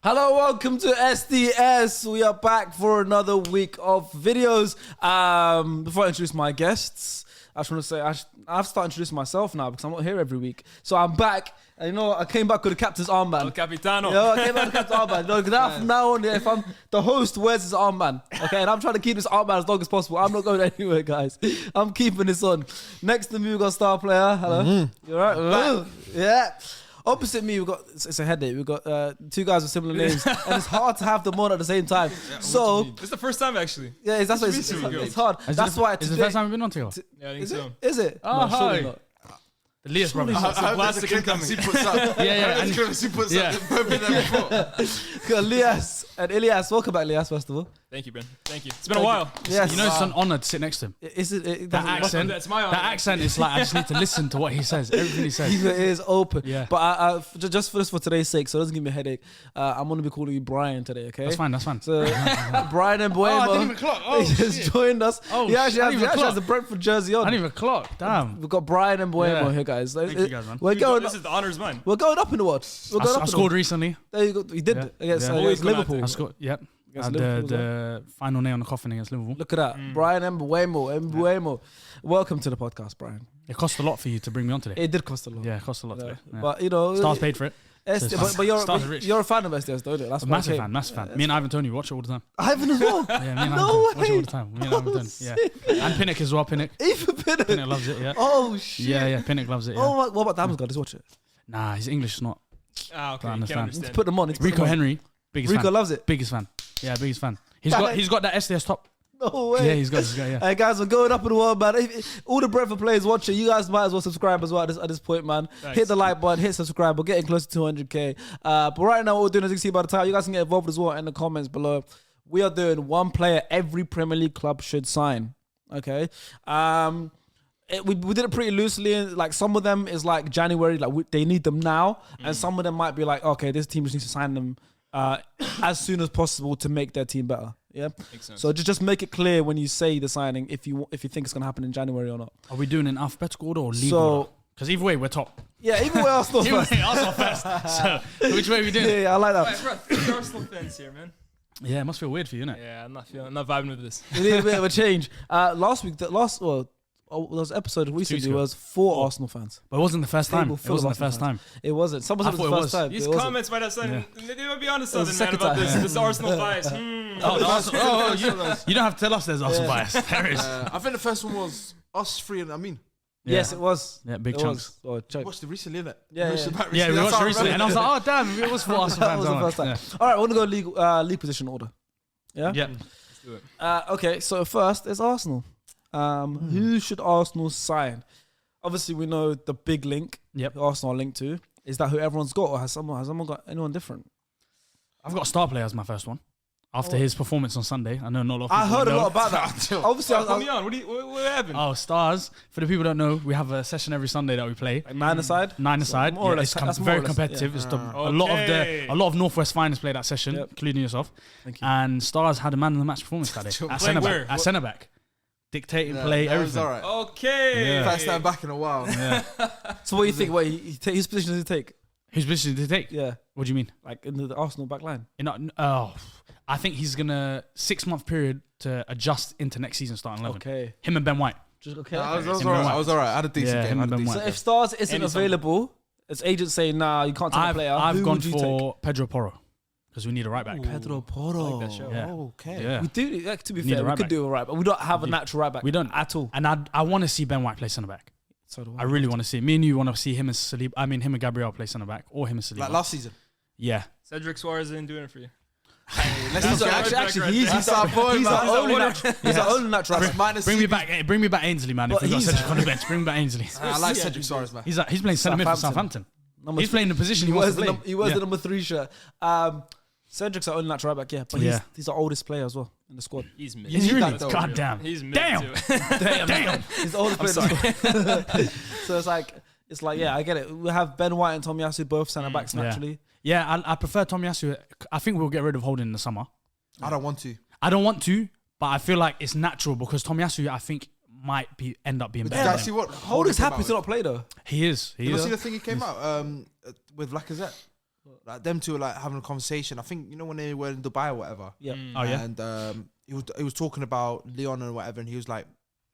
Hello, welcome to SDS. We are back for another week of videos. Before I introduce my guests, I just want to say I've started introducing myself now because I'm not here every week. So I'm back, and you know I came back with the captain's armband. El Capitano. I came back with the captain's armband. No, because from now on, if I'm the host, wears his armband. Okay, and I'm trying to keep this armband as long as possible. I'm not going anywhere, guys. I'm keeping this on. Next to me, we got star player. Hello, you alright? Yeah. Opposite me, it's a headache. We've got two guys with similar names, and it's hard to have them on at the same time. So It's the first time actually. yeah, that's why it's hard. That's why It's the first time we've been on together. Yeah, I think Is so. it? Is it? Oh, No, surely hi. not. The Leah's brothers. It's a plastic incoming. Yeah. And, Elias and Elias, welcome back, Elias. First of all, Thank you, Ben. Thank you. It's been a while. yes. you know, it's an honor to sit next to him. Is it? That accent, That's my honor. that accent is like I just need to listen to what he says. Everything he says. Keep your ears open. Yeah. But just for today's sake, so it doesn't give me a headache. I'm gonna be calling you Brian today. Okay. That's fine. That's fine. So Brian and Buemo. I didn't even clock. He just joined us. Oh, he actually I didn't even has clock. the Brentford jersey on. I didn't even clock. Damn. We've got Brian and Buemo Yeah. here, guys. Thank you guys, man. We're going. This is the honor's mine. We're going up in the world. We're going up I in the scored world. recently. There you go. You did Yeah. against, Yeah. against Always Liverpool. I scored. Yep. Against And Liverpool as the final nail on the coffin against Liverpool. Look at that. Brian Mbuemo. Welcome to the podcast, Brian. It cost a lot for you to bring me on today. It did cost a lot. Yeah, it cost a lot today. Yeah. But you know, Stars paid for it. but Stars are rich. you're a fan of SDS, don't you? That's A why I massive came. fan, massive fan. Me and Ivan Tony watch it all the time. Ivan as well. Yeah, me and No Ivan watch it way. all the time. Me and Ivan Tony. Yeah. And Pinnock as well. Pinnock. Even Pinnock. Pinnock loves it. Yeah. Oh shit. Yeah. Pinnock loves it. Yeah. Oh, what about Damsgaard? Let's watch it. Nah, his English is not. Ah, okay. I You understand. can't understand. Let's put them on. Let's put Rico them on. Henry, biggest Rico fan. loves it. Biggest fan. Yeah, biggest fan. He's Damn. got that SDS top. No way. Yeah, he's got. Yeah. Hey guys, we're going up in the world, man. All the Brentford players watching, you guys might as well subscribe as well at this point, man. Thanks. Hit the like button, hit subscribe. We're getting close to 200k. But right now, what we're doing, as you can see by the time, you guys can get involved as well in the comments below. We are doing one player every Premier League club should sign. Okay. We did it pretty loosely. Like some of them is like January, like they need them now, and some of them might be like, okay, this team just needs to sign them as soon as possible to make their team better. Yeah. Makes sense. So just make it clear when you say the signing if you think it's gonna happen in January or not. Are we doing an alphabetical order or league So- order? Because either way, we're top. Yeah, even way Arsenal Either first. way, Arsenal first. So which way are we doing it? Yeah, I like that. Alright, bro, three Arsenal fans here, man. Yeah, it must feel weird for you, innit? Yeah, I'm not vibing with this. We need a bit of a change. Last week, there was an episode recently ago. was 4 Arsenal fans. But it wasn't the first time. Table It full wasn't of the first Arsenal time. It wasn't. Someone I said it was thought the it first was. time. These It wasn't. comments might have said, they might be honest was Southern the man second about time. this Arsenal bias. Oh, the Arsenal. You don't have to tell us there's Arsenal bias. There is. I think the first one was us three and Amin. Yes, it was. Yeah, big It chunks. was. Oh, chunk. Watched it recently, innit? Yeah, Watched yeah. it back Yeah, we recently. watched That's it how recently, and I was like, oh damn, it was for Arsenal That fans. was the first time. All right, I want to go league position order. Yeah. Yeah. Let's do it. Okay, so first is Arsenal. Who should Arsenal sign? Obviously, we know the big link. Yep. Who Arsenal are linked to. Is that who everyone's got, or has someone got anyone different? I've got a star player as my first one. After his performance on Sunday, I know not a lot of people I heard a know. lot about that. Obviously, Put me on. What happened? Oh, stars. For the people who don't know, we have a session every Sunday that we play. like 9 aside. 9 aside. more or Yeah, less, it's that's more very or less, competitive. yeah. It's a Okay. lot of Northwest finalists play that session, Yep. including yourself. Thank you. And Stars had a man of the match performance that day at Playing centre where? back. At centre back, dictating Yeah, play, that was everything. alright. Okay. Yeah. First time back in a while. So what do you think? Wait, his position does he take? Whose position did he take? Yeah, What do you mean? like in the Arsenal back line. I think he's gonna 6-month period to adjust into next season starting 11. Okay, Him and Ben White. just okay. I was Him alright. and I was alright. I had a decent Yeah, game. him I and had a Ben So decent if Stars isn't Anytime. available, it's agents saying nah, you can't take a player. I've who gone would you take? for Pedro Porro because we need a right back. Pedro Porro. I like that show. Yeah. Okay. Yeah. We do. Like, to be Need a fair, we right could back. do a right back. We don't have a do. natural right back. We don't. at all. And I want to see Ben White play centre back. So do I really want to see. Me and you want to see him as Saliba. I mean, him and Gabriel play centre back, or him and Saliba. Like last season. Yeah. Cedric Suarez isn't doing it for you. Let's He's not right get- back actually right he's there. That's our boy, he's man. our only He's our natural. He's our only natural. That's minus Bring me CB. back. Bring me back Ainsley, man. If But we got he's- Cedric on the bench, bring me back Ainsley. I like Cedric Suarez, man. He's playing centre mid for Southampton. Southampton. He's playing the position he wants to play. He wears Yeah. the number 3 shirt. Cedric's our only natural right back, yeah, but Yeah. he's the oldest player as well in the squad. He's mid. Is he need really? that though. God damn. He's mid Damn. too. Damn. He's the oldest player in the squad. So it's like yeah, I get it. We have Ben White and Tomiyasu both centre backs Yeah. naturally. Yeah, I prefer Tomiyasu. I think we'll get rid of Holding in the summer. I don't want to. I don't want to, but I feel like it's natural because Tomiyasu, I think, might end up being But did better. I than see him. what Holding's came happy out to with? not play though. He is. He Did you is. see the thing he came out with Lacazette? Like them two were like having a conversation. I think when they were in Dubai or whatever. Yeah. Oh, yeah? And he was talking about Leon and whatever, and he was like,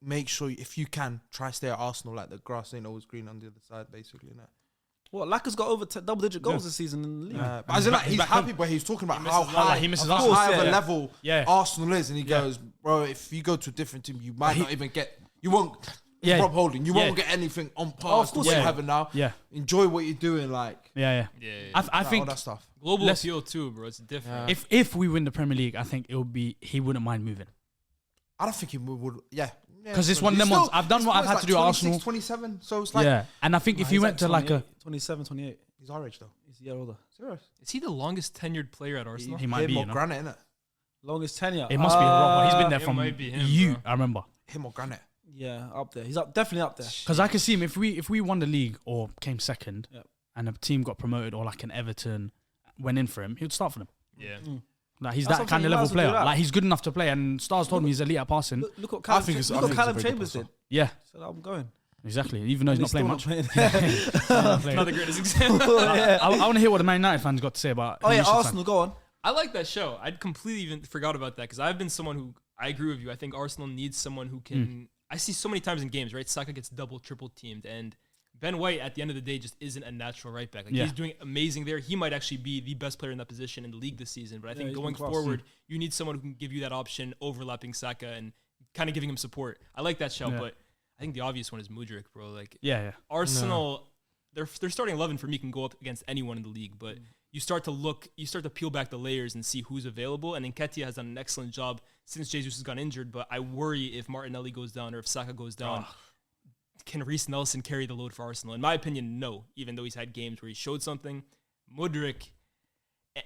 make sure if you can try stay at Arsenal. Like the grass ain't always green on the other side, basically. Innit? What? Laka's got over double-digit goals this season in the league. But as in, like, he's happy, but he's talking about how high, he misses how Arsenal. high of a Yeah. level Yeah. Arsenal is, and he Yeah. goes, bro, if you go to a different team, you might not even get. You won't. Yeah. Rob Holding, you Yeah. won't get anything on par of to course what you you're won't. having now. Yeah. Enjoy what you're doing, like Yeah. I all think that stuff. Global Let's- appeal too, bro. It's different. if we win the Premier League, I think it would be he wouldn't mind moving. I don't think he would. Yeah. 'Cause it's one of them ones, I've done what I've had to do at Arsenal. 27, so it's like Yeah, and I think if he went to like a, 27, 28. he's our age though. He's a year older. Serious. Is he the longest tenured player at Arsenal? he might be. Him You or know? Granite, innit? Longest tenure. It must be Rob. He's been there It from might be him, you. bro. I remember. Him or Granite. Yeah, up there. He's definitely up there. Because I could see him if we won the league or came second, Yep. and a team got promoted or like an Everton went in for him, he would start for them. Yeah. Like he's That's that what I'm kind saying, of you might level as well do player. that. Like he's good enough to play. And Stars told me he's elite at passing. Look what I Callum, think it's- I look what think Callum it's a very good Chambers did. passer. Yeah, So I'm going. exactly. Even though he's not playing much. Not the greatest example. I want to hear what the Man United fans got to say about. Oh who yeah, you should sign. Arsenal. Go on. I like that show. I'd completely even forgot about that because I've been someone who I agree with you. I think Arsenal needs someone who can. I see so many times in games, right? Saka gets double, triple teamed, and Ben White at the end of the day just isn't a natural right back. Like Yeah. he's doing amazing there. He might actually be the best player in that position in the league this season. But I think he's going been class. forward, you need someone who can give you that option, overlapping Saka and kind of giving him support. I like that show, Yeah. but I think the obvious one is Mudryk, bro. Like Yeah. Arsenal, their starting 11 for me can go up against anyone in the league, but you start to peel back the layers and see who's available. And Nketiah has done an excellent job since Jesus has gone injured, but I worry if Martinelli goes down or if Saka goes down, can Reece Nelson carry the load for Arsenal? In my opinion, no, even though he's had games where he showed something. Mudryk,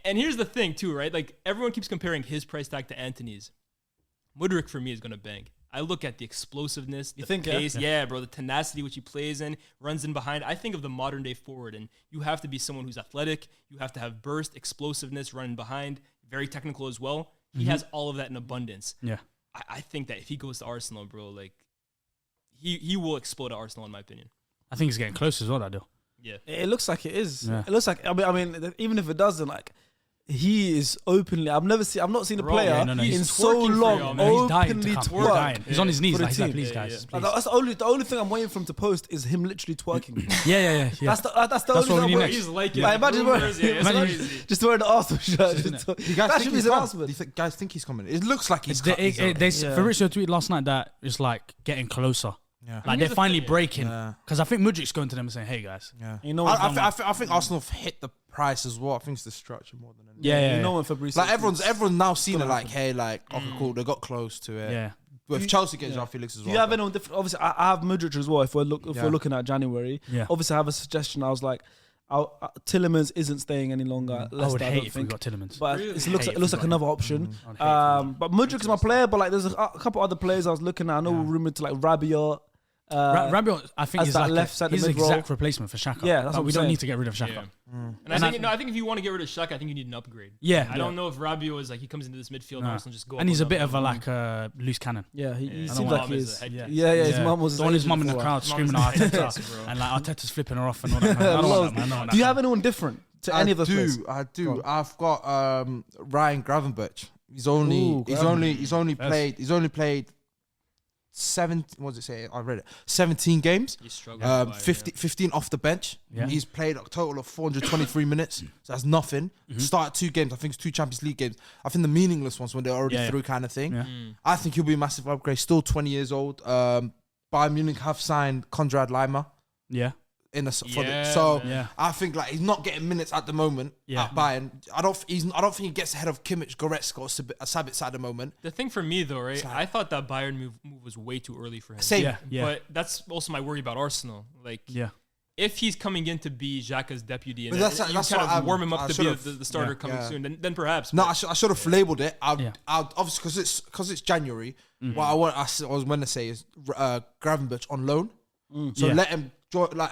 and here's the thing too, right? Like everyone keeps comparing his price tag to Antony's. Mudryk for me is going to bang. I look at the explosiveness, the think, yeah? pace, yeah, bro, the tenacity which he plays in, runs in behind. I think of the modern day forward, and you have to be someone who's athletic. You have to have burst, explosiveness, running behind, very technical as well. He has all of that in abundance. Yeah. I think that if he goes to Arsenal, bro, like he will explode at Arsenal in my opinion. I think he's getting close as well. That deal. Yeah. It looks like it is. Yeah. It looks like. I mean, even if it doesn't, like he is openly. I've not seen a Bro, player yeah, no, in he's so twerking for long y'all, man. He's dying to openly come. twerk. He's dying. He's on his knees. for the Like, he's like, team. please, Yeah, guys, yeah. please. Like, that's the only thing I'm waiting for him to post is him literally twerking. Yeah. That's the That's only what thing we I'm need waiting. next. He's like it. Like, imagine wearing, Rumors, yeah, it's imagine- crazy. just wearing the Arsenal shirt. Isn't Just it? to- Do you guys that think should be he's his coming? announcement. Do you guys think he's coming? It looks like he's. Yeah. Fabrizio tweeted last night that it's like getting closer. Yeah. Like they're here's the finally thing. breaking. Yeah. Because I think Mudryk's going to them and saying, "Hey guys." Yeah. You know what's done I think Arsenal have hit the price as well. I think it's the structure more than anything. Yeah. You know when Fabrizio. Like everyone's now seen it. gonna Like, hey, like, okay, cool, they got close to it. Yeah. But if Chelsea gets João Felix as Do well. you have but- anyone different? Obviously, I have Mudryk as well. If we're looking at January, Yeah. obviously I have a suggestion. I was like, Tillemans isn't staying any longer. I Leicester, would I hate don't if we think. got Tillemans. But Really? it looks Hate if like we got another option. I'd hate if we got But Mudryk is my player. But like, there's a couple other players I was looking at. I know we're rumored to like Rabiot. Rabiot, I think as he's that like left side he's the mid role. exact replacement for Xhaka. Yeah, that's But what we I'm don't saying. need to get rid of Xhaka. Yeah. And And I think if you want to get rid of Shaq, I think you need an upgrade. Yeah. I don't know if Rabiot is like he comes into this midfield and Nah. Arsenal just go. And up he's a and bit up of a and up. like a loose cannon. Yeah, he I seems don't like want he him is. as a head Yeah, coach. his mum was his the one his agent mum in the before. crowd His screaming mum's at his Arteta, agent, bro. and like Arteta's flipping her off and all that. I don't want that, man. I don't want Do you that. have anyone different to any of those players? I Go do. on. I've got Ryan Gravenberch. He's only Yes. played 17. What does it say? I read it. 17 games. He struggled. 15 off the bench. Yeah. He's played a total of 423 minutes. So that's nothing. Started 2 games. I think it's 2 Champions League games. I think the meaningless ones when they're already Yeah. through kind of thing. Yeah. I think he'll be a massive upgrade. Still 20 years old. Bayern Munich have signed Konrad Laimer Yeah. in Yeah, so man. Yeah. I think like he's not getting minutes at the moment Yeah. at Bayern. I don't think he gets ahead of Kimmich, Goretzka, or Sabitzer at the moment. The thing for me though, right? It's like- I thought that Bayern move was way too early for him. Same. Yeah. Yeah. But that's also my worry about Arsenal. Like, Yeah. if he's coming in to be Xhaka's deputy and But that's you what kind I- of warm him I up to be should've- the starter yeah. coming Yeah. soon, then perhaps. No, but I should have labeled it. Yeah. I'll obviously because it's January. What I was going to say is Gravenberch on loan. So Yeah. let him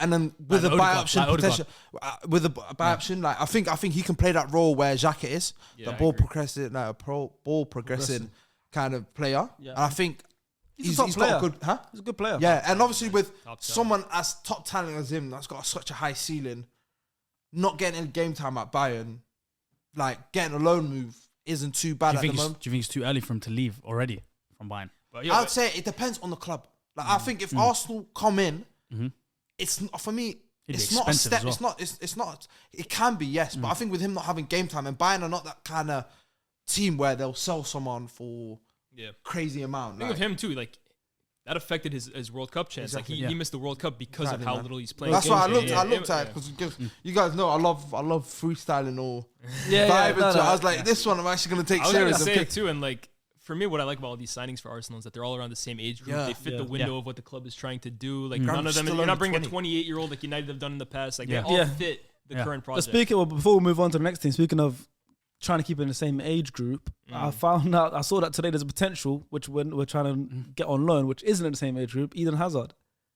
and then with Like a buy Odegaard, option like Odegaard. potential. With a buy option, like I think he can play that role where Xhaka is, Yeah, the I ball agree. progressing kind of player. Yeah. And I think He's a top he's player. got a good, He's a good player. Yeah, and obviously with Top talent. someone as top talent as him that's got such a high ceiling, not getting any game time at Bayern, like getting a loan move isn't too bad at the moment. Do you think it's too early for him to leave already from Bayern? But I would say it depends on the club. Like I think if Arsenal come in, it's for me. It'd be It's not a expensive step. as well. It's not. It can be, yes, but I think with him not having game time, and Bayern are not that kind of team where they'll sell someone for crazy amount. Think of him too. Like that affected his World Cup chance. Exactly. Like he missed the World Cup because of how man. little he's playing. That's why I games. looked at it because you guys know I love freestyling or Yeah, vibe no, into it. no. I was like, this one I'm actually gonna take I was gonna serious. and say pick. it too, and like for me, what I like about all these signings for Arsenal is that they're all around the same age group. Yeah. They fit the window of what the club is trying to do. Like Grant's none of them. still You're not only bringing 20. a 28-year-old like United have done in the past. Like Yeah. they all Yeah. fit the current But project. speaking, well, before we move on to the next team, speaking of trying to keep it in the same age group, I saw that today there's a potential which we're trying to get on loan, which isn't in the same age group. Eden Hazard.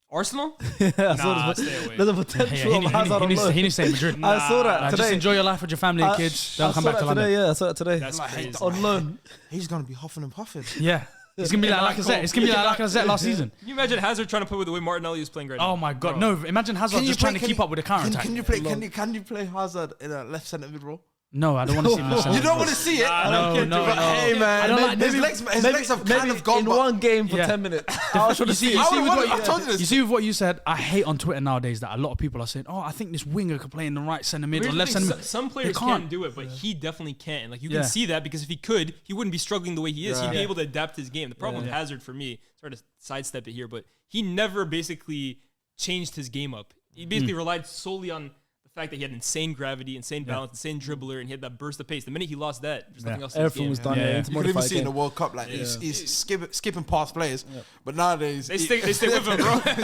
Arsenal? I Nah, saw stay away. there's a potential Yeah, of Hazard on loan. he needs to stay in Madrid. I saw that Just today. enjoy your life with your family and kids. Don't come saw back to that London. today. Yeah, I saw that today. That's Like, crazy. on loan. He's gonna be huffing and puffing. Yeah. It's going to be like Lacazette. It's going to be like Lacazette last season. Can you imagine Hazard trying to play with the way Martinelli is playing right now? Oh my God. Bro. No, imagine Hazard just trying to keep up with the counter attack. Can you play? Can you play Hazard in a left centre mid role? No, I don't want to see him. You don't want to see it. No, no, But no. hey man, I don't like- his legs have kind of gone. in But one game for Yeah. 10 minutes. I was trying to see. You see with what I told you this. You see with what you said, I hate on Twitter nowadays that a lot of people are saying, "Oh, I think this winger could play in the right centre mid or Here's the left thing, centre mid." some players They can't. can't do it, but he definitely can. And like you Yeah. can see that because if he could, he wouldn't be struggling the way he is. He'd be Yeah. able to adapt his game. The problem with Hazard for me, sorry to sidestep it here, but he never basically changed his game up. He basically relied solely on the fact that he had insane gravity, insane balance, insane dribbler, and he had that burst of pace. The minute he lost that, there's nothing else in his Everything game. was done. Yeah, Yeah, yeah. into You could even modified see in the game. World Cup, like he's skipping past players. But nowadays, They stay with him, bro. He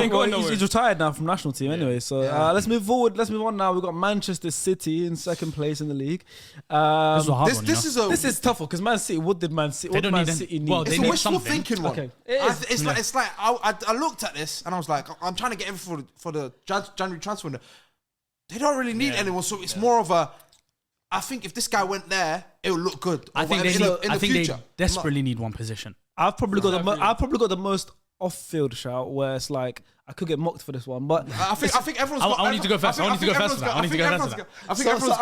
ain't going nowhere. He's retired now from national team anyway. So let's move forward. Let's move on now. We've got Manchester City in second place in the league. This is a hard one, you know? This is tough because Man City. What did Man City? What don't Man need City any- need? well, it's they a need wishful something. thinking one. Okay. It is. It's like I looked at this and I was like, I'm trying to get everything for the January transfer window. They don't really need anyone, so it's more of a. I think if this guy went there, it would look good. I think they in need. the I think they future. desperately need one position. I've probably got Exactly. I've probably got the most off-field shout where it's like I could get mocked for this one, but I think everyone's. I need to go first. I need to go first for that. I need to go first for that. I think everyone's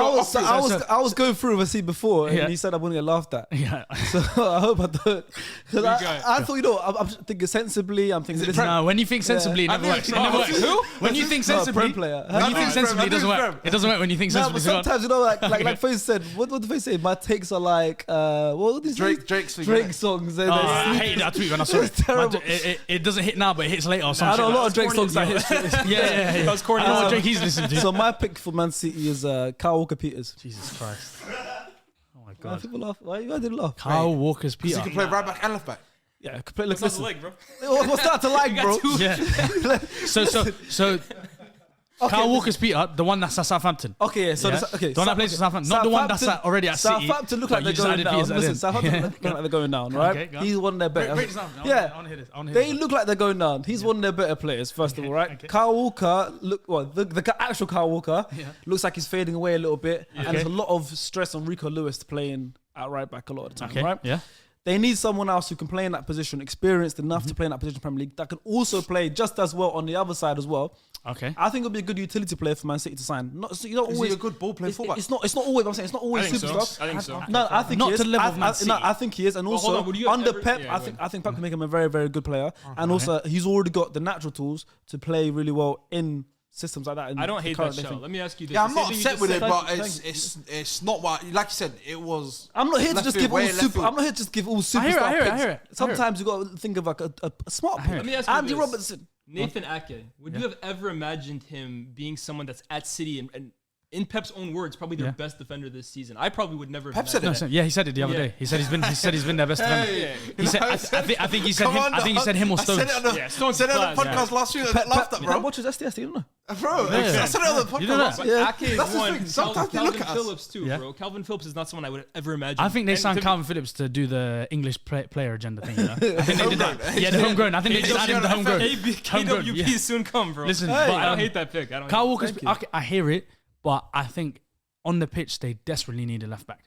got. I was going through with City before, and Yeah. he said I wouldn't get laughed at. Yeah. So I hope I don't. Because guy. I thought, I'm thinking sensibly. I'm thinking this No, when you think sensibly, it never works. It never works. Who? When you think No, sensibly, Prem player. when you think sensibly, it doesn't work. Prem. It doesn't work when you think No, sensibly. but sometimes like Faith said, what did Faith say? My takes are like what did he say? Drake's Drake songs. And I hated that tweet when I saw it. terrible. It doesn't hit now, but it hits later or I something. know a lot of Drake corny songs that as hit. Yeah. That was corny. I know what Drake he's listening to. So my pick for Man City is Kyle Walker-Peters. Jesus Christ. Oh my Why God. people laugh? Why you guys didn't laugh? Kyle Walker's Because Peter. he can play right back and left back. Yeah, completely. It's not the Listen, leg, bro. what's that to like, bro? Yeah. So Kyle Walker's Peter, the one that's at Southampton. Okay, yeah, so Yeah? okay, The one that plays for Southampton, not the one that's already at City. Southampton look but like you they're just going added down. Peters at the Listen, end. Southampton look like they're going down, right? Okay, go on. He's one of their better. Break this down. I Yeah, want to hear this. they look like they're going down. He's one of their better players, first of all, right? okay. Kyle Walker, the actual Kyle Walker looks like he's fading away a little bit, and there's a lot of stress on Rico Lewis playing at right back a lot of the time, Okay, right? yeah. They need someone else who can play in that position, experienced enough to play in that position in Premier League, that can also play just as well on the other side as well. Okay. I think it'll be a good utility player for Man City to sign. You don't Is always he a good ball playing fullback? It's not always. I'm saying it's not always I think so. superstar. I think so. No, I think Not he is. to the level of Man City. I think he is, and Well, hold also on, would you under ever- Pep, yeah, I think Pep can make him a very, very good player, and also he's already got the natural tools to play really well in systems like that. in I don't the hate current that show. thing. Let me ask you this. Yeah, I'm The not same thing you upset just with it, said. but Thank it's not what, like you said, it was. I'm not here to left just field, give all way left super. field. I'm not here to just give all I superstar hear it, I hear it, I picks. hear it. Sometimes you got to think of like a smart pick. Let me ask you Andy this. Robertson. Nathan Ake, would you have ever imagined him being someone that's at City and in Pep's own words, probably their Yeah. best defender this season? I probably would never. Pep have said imagined it. that. Yeah, he said it the other Yeah. day. He said he's been their best defender. He said I think he said Come him. on, I think he said him or I said Stones. it on the, Yeah, Stones said it on the class, podcast last week. I got laughed at, Pep bro. watches SDS, you don't know. Bro, I said it on the podcast. You know that? But Yeah. Ake is That's the one. thing. Sometimes they Calvin look at us. Phillips too, Yeah. bro. Calvin Phillips is not someone I would ever imagine. I think they And signed to- Calvin Phillips to do the English player agenda thing. You know? I think they did that. Homegrown. Yeah, the homegrown. I think they just added the homegrown. KWP yeah. soon come, bro. Listen, but but, I don't um, hate that pick. I don't. Kyle hate Walker's. Thank you. I hear it, but I think on the pitch they desperately need a left back.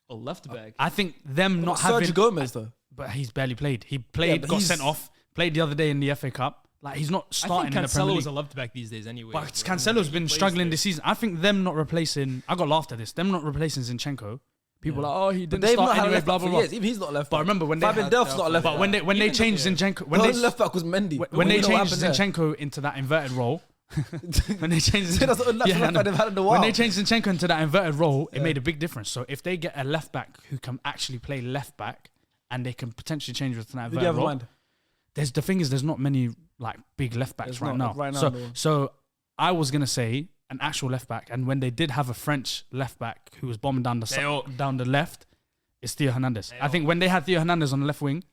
a left back. I think them not Sergio having, Gomez though. but he's barely played. He played, but got he's- sent off. Played the other day in the FA Cup. Like he's not I starting think in the Premier Cancelo League. is a left back these days anyway. But bro. Cancelo's He been plays struggling there. this season. I think them not replacing. I got laughed at this. Them not replacing Zinchenko. People are like, oh, he But didn't they've start not had a anyway. left Blah back blah for blah. years. Even he's not a left But back. remember when Fabian they Delph's not a left but back. when they Even changed though, Zinchenko, The when only they left back was Mendy. when they We know what changed happened there. Zinchenko into that inverted role, when they changed That's the left I know. back they've had in a when while. they changed Zinchenko into that inverted role, it made a big difference. So if they get a left back who can actually play left back and they can potentially change with that Who do you have inverted in role, mind? the thing is there's not many like big left backs There's right not, now. right now, So no. so I was gonna say an actual left back, and when they did have a French left back who was bombing down the left, it's Theo Hernandez. I think when they had Theo Hernandez on the left wing,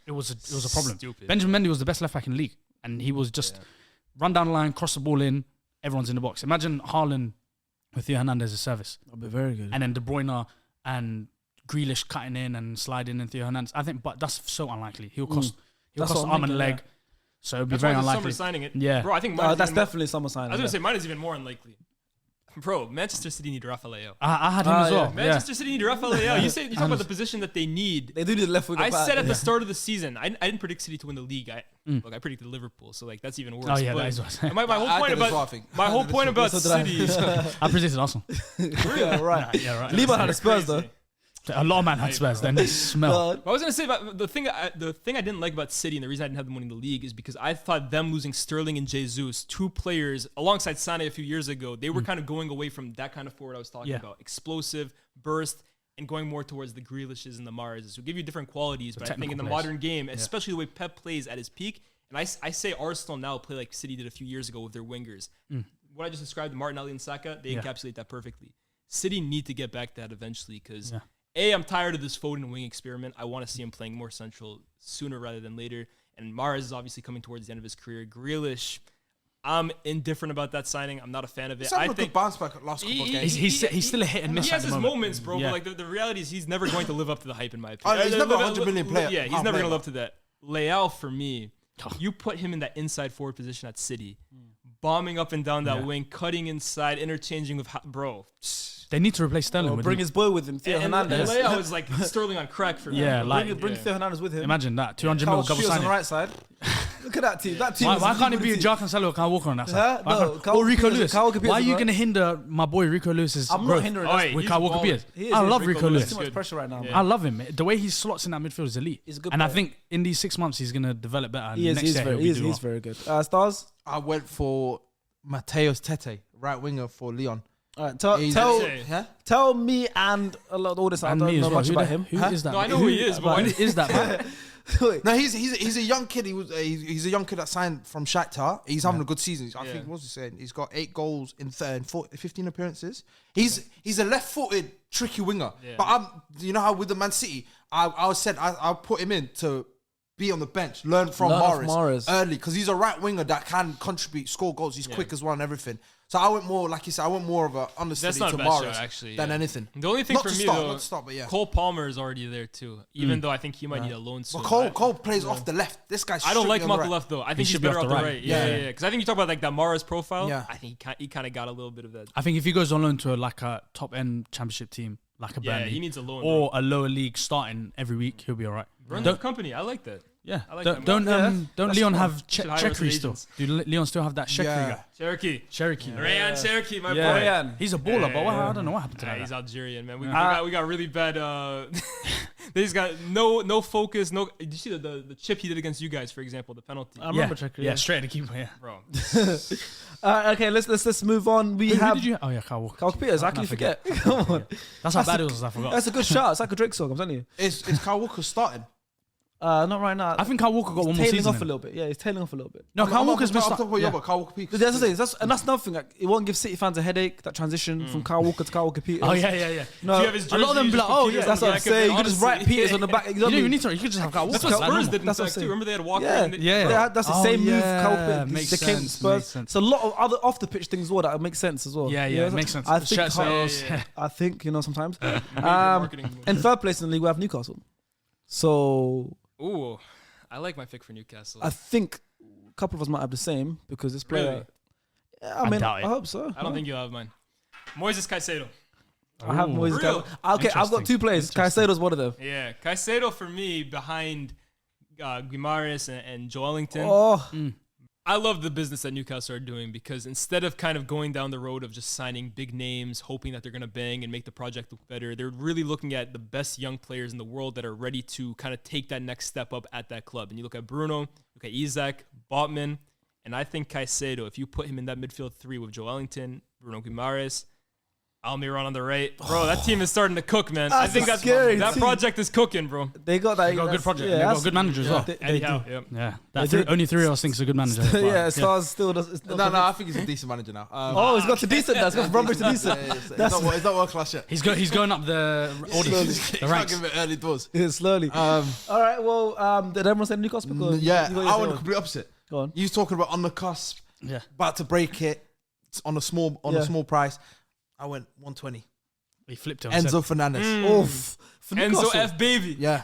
it was a problem. Stupid. Benjamin Mendy was the best left back in the league, and he was just run down the line, cross the ball in, everyone's in the box. Imagine Haaland with Theo Hernandez's service, That'll be very good. and then De Bruyne and Grealish cutting in and sliding in Theo Hernandez. I think, but that's so unlikely. He'll cost That's what I'm arm and thinking, leg, so it'd be That's very why the summer unlikely. signing it. Yeah. Bro, I think That's definitely summer signing. I was gonna say mine is even more unlikely. Bro, Manchester City need Rafael Leao. I had him as well. Yeah. Manchester City need Rafael Leao. You talk about the position that they need. They do need a left winger. I back. said at the start of the season, I didn't predict City to win the league. Look, I predicted Liverpool, so like that's even worse. Oh yeah, But that is what my whole I point did as about well, I think. my whole point about So did I. City. I predicted Arsenal. Yeah, right. Yeah, right. Lehman had the Spurs though. Crazy. A lot of man had Spurs. Then they smell. But I was gonna say about the thing I didn't like about City and the reason I didn't have them winning the league is because I thought them losing Sterling and Jesus, two players alongside Sané a few years ago, they were kind of going away from that kind of forward I was talking about, explosive burst, and going more towards the Grealishes and the Mahrezes, who give you different qualities. But I think in the technical modern game, especially the way Pep plays at his peak, and I say Arsenal now play like City did a few years ago with their wingers. What I just described, Martinelli and Saka, they encapsulate that perfectly. City need to get back to that eventually because. I'm tired of this Foden wing experiment. I want to see him playing more central sooner rather than later. And Mahrez is obviously coming towards the end of his career. Grealish, I'm indifferent about that signing. I'm not a fan of it. He's having I a think good bounce back last couple of games. He's still a hit and miss. he at has the his moment. moments, bro. Yeah. But like the reality is he's never going to live up to the hype in my Oh, opinion. he's never a 100 million player. Yeah, he's Can't never blame going to live him. up to that. Leao for me, you put him in that inside forward position at City, bombing up and down that wing, cutting inside, interchanging with bro. They need to replace Sterling. Or with bring him. his boy with him, Theo And Hernandez. Leao is like Sterling on crack for me. Yeah, bro. like- Bring Theo Hernandez with him. Imagine that 200 Kyle mil double Shields on signing. the right side. Look at that team. That team. Why, is why a can't it good be a team. Jar Cancelo or Kyle Walker on that Huh? side? Why No, can't- Kyle or Rico Walker- Lewis. Kyle Walker Why are you Peters, going to hinder my boy Rico Lewis's I'm growth not hindering Oh, us. hey, with he's Kyle Walker balling. Peters? He is, I he is. love Rico Rico Lewis Lewis. There's too much good. pressure right now. Yeah. Man. I love him. The way he slots in that midfield is elite. He's a good And I player. think in these 6 months he's going to develop better. And He is. next He's year very. he'll be doing He's well. very good. Stars. I went for Mateus Tete, right winger for Leon. All right. Tell He's- tell Tete. Huh? tell me and a lot of all this. I And don't me as know well. much Who about the- him. Who is that? No, I know who he is, but Who is that man? Wait. No, he's a young kid. He's a young kid that signed from Shakhtar. He's having a good season. I think what was he saying? He's got 8 goals in 15 appearances. He's a left-footed tricky winger. Yeah. But you know how with the Man City, I said I'll put him in to be on the bench, learn from Learn off Mahrez Mahrez. early because he's a right winger that can contribute, score goals. He's quick as well and everything. So I went more, like you said, I went more of a understudy That's not to a bad Mahrez shout, actually, than yeah. anything. The only thing Not for to me start, though, not to start, but yeah. Cole Palmer is already there too. Even though I think he might need a loan soon. But Cole plays off the left. This guy's I don't like him on off the the right. left though. I think he's should be better off off the the right. right. Yeah. Because I think you talk about like that Mahrez profile. Yeah. I think he kind of got a little bit of that. I think if he goes on loan to like a top end championship team, like a Yeah, Burnley, he needs a loan. or a lower league starting every week, he'll be all right. Run Don't- the company. I like that. Yeah, I like don't that. don't Leon have Should hire Chekri rotation still? agents. Do Leon still have that Chekri Yeah. guy? Cherokee. Rayan Cherokee, my Yeah. boy. Rayan. He's a baller, but I don't know what happened to Yeah, that he's guy. Algerian, man. We got really bad. He's got no focus. No. Did you see the chip he did against you guys, for example, the penalty? I remember Chekri. Yeah, straight at the keeper. Yeah. Bro, Okay, let's move on. We Who have did you? Oh yeah, Kyle Walker. Kyle Peters. How can you forget? Come on. That's how bad it was. I forgot. That's a good shot. It's like a Drake song. I'm telling you. Is Kyle Walker starting? Not right now. I think Kyle Walker got one more tailing season. off a little bit. Yeah, he's tailing off a little bit. No, Kyle Walker's been starting. yeah. But Kyle Walker Peters. That's the thing. That's another thing. Like, it won't give City fans a headache. That transition from Kyle Walker to Kyle Walker Peters. Oh yeah. No, if you have his a lot of them jersey, be like, just put oh, Peters yeah, on that's the what I'm back of it, saying. You could just write honestly. Peters on the back. You don't even need to. You could just have Kyle Walker. That's what Like, Spurs no. did in That's what I'm fact too. saying. Remember they had Walker. Yeah, and they- Yeah. That's the Oh, same move. yeah, Kyle makes they came to sense, Spurs. makes sense. So a lot of other off the pitch things as well that make sense as well. Yeah, it makes sense. I think Shirt sales. I think sometimes. marketing move. In third place in the league we have Newcastle. So Ooh, I like my pick for Newcastle. I think a couple of us might have the same because this player. Really? Yeah, I mean, doubt I it. hope so. I don't think you'll have mine. Moises Caicedo. I have Ooh. Moises. Real? Okay, I've got Interesting. 2 players. Caicedo's one of them. Yeah, Caicedo for me behind Guimares and Joelinton. Oh, I love the business that Newcastle are doing because instead of kind of going down the road of just signing big names, hoping that they're going to bang and make the project look better, they're really looking at the best young players in the world that are ready to kind of take that next step up at that club. And you look at Bruno, look at Isaac, Botman, and I think Caicedo, if you put him in that midfield three with Joe Ellington, Bruno Guimaraes, Almiron on the right, bro, that team is starting to cook, man. I think that project is cooking, bro. They got that. They got a good project. They got a good manager as well. They do. Yeah. Only three of us think he's a good manager. Yeah, Stars still does. No, I think he's a decent manager now. He's got to decent. That's got rubbish to decent. It's not world class yet. He's going up the orders, the ranks. Give it early doors. Yeah, slowly. All right. Well, did everyone say Newcastle? Yeah, I went the complete opposite. Go on. You was talking about on the cusp. Yeah. About to break it on a small price. I went 120. He flipped him. Enzo Fernandez. Oof. For Enzo Newcastle. F baby. Yeah.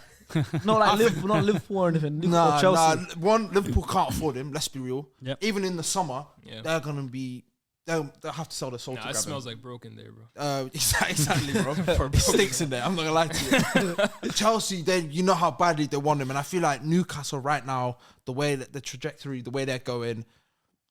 Not like Liverpool, not Liverpool or anything. Liverpool or Chelsea. Liverpool can't afford him. Let's be real. Yep. Even in the summer, they're gonna be. They'll have to sell their soul to grab It smells him. like broken there, bro. Exactly, bro. It stinks in there. I'm not gonna lie to you. Chelsea, you know how badly they want him, and I feel like Newcastle right now, the way that the trajectory, the way they're going,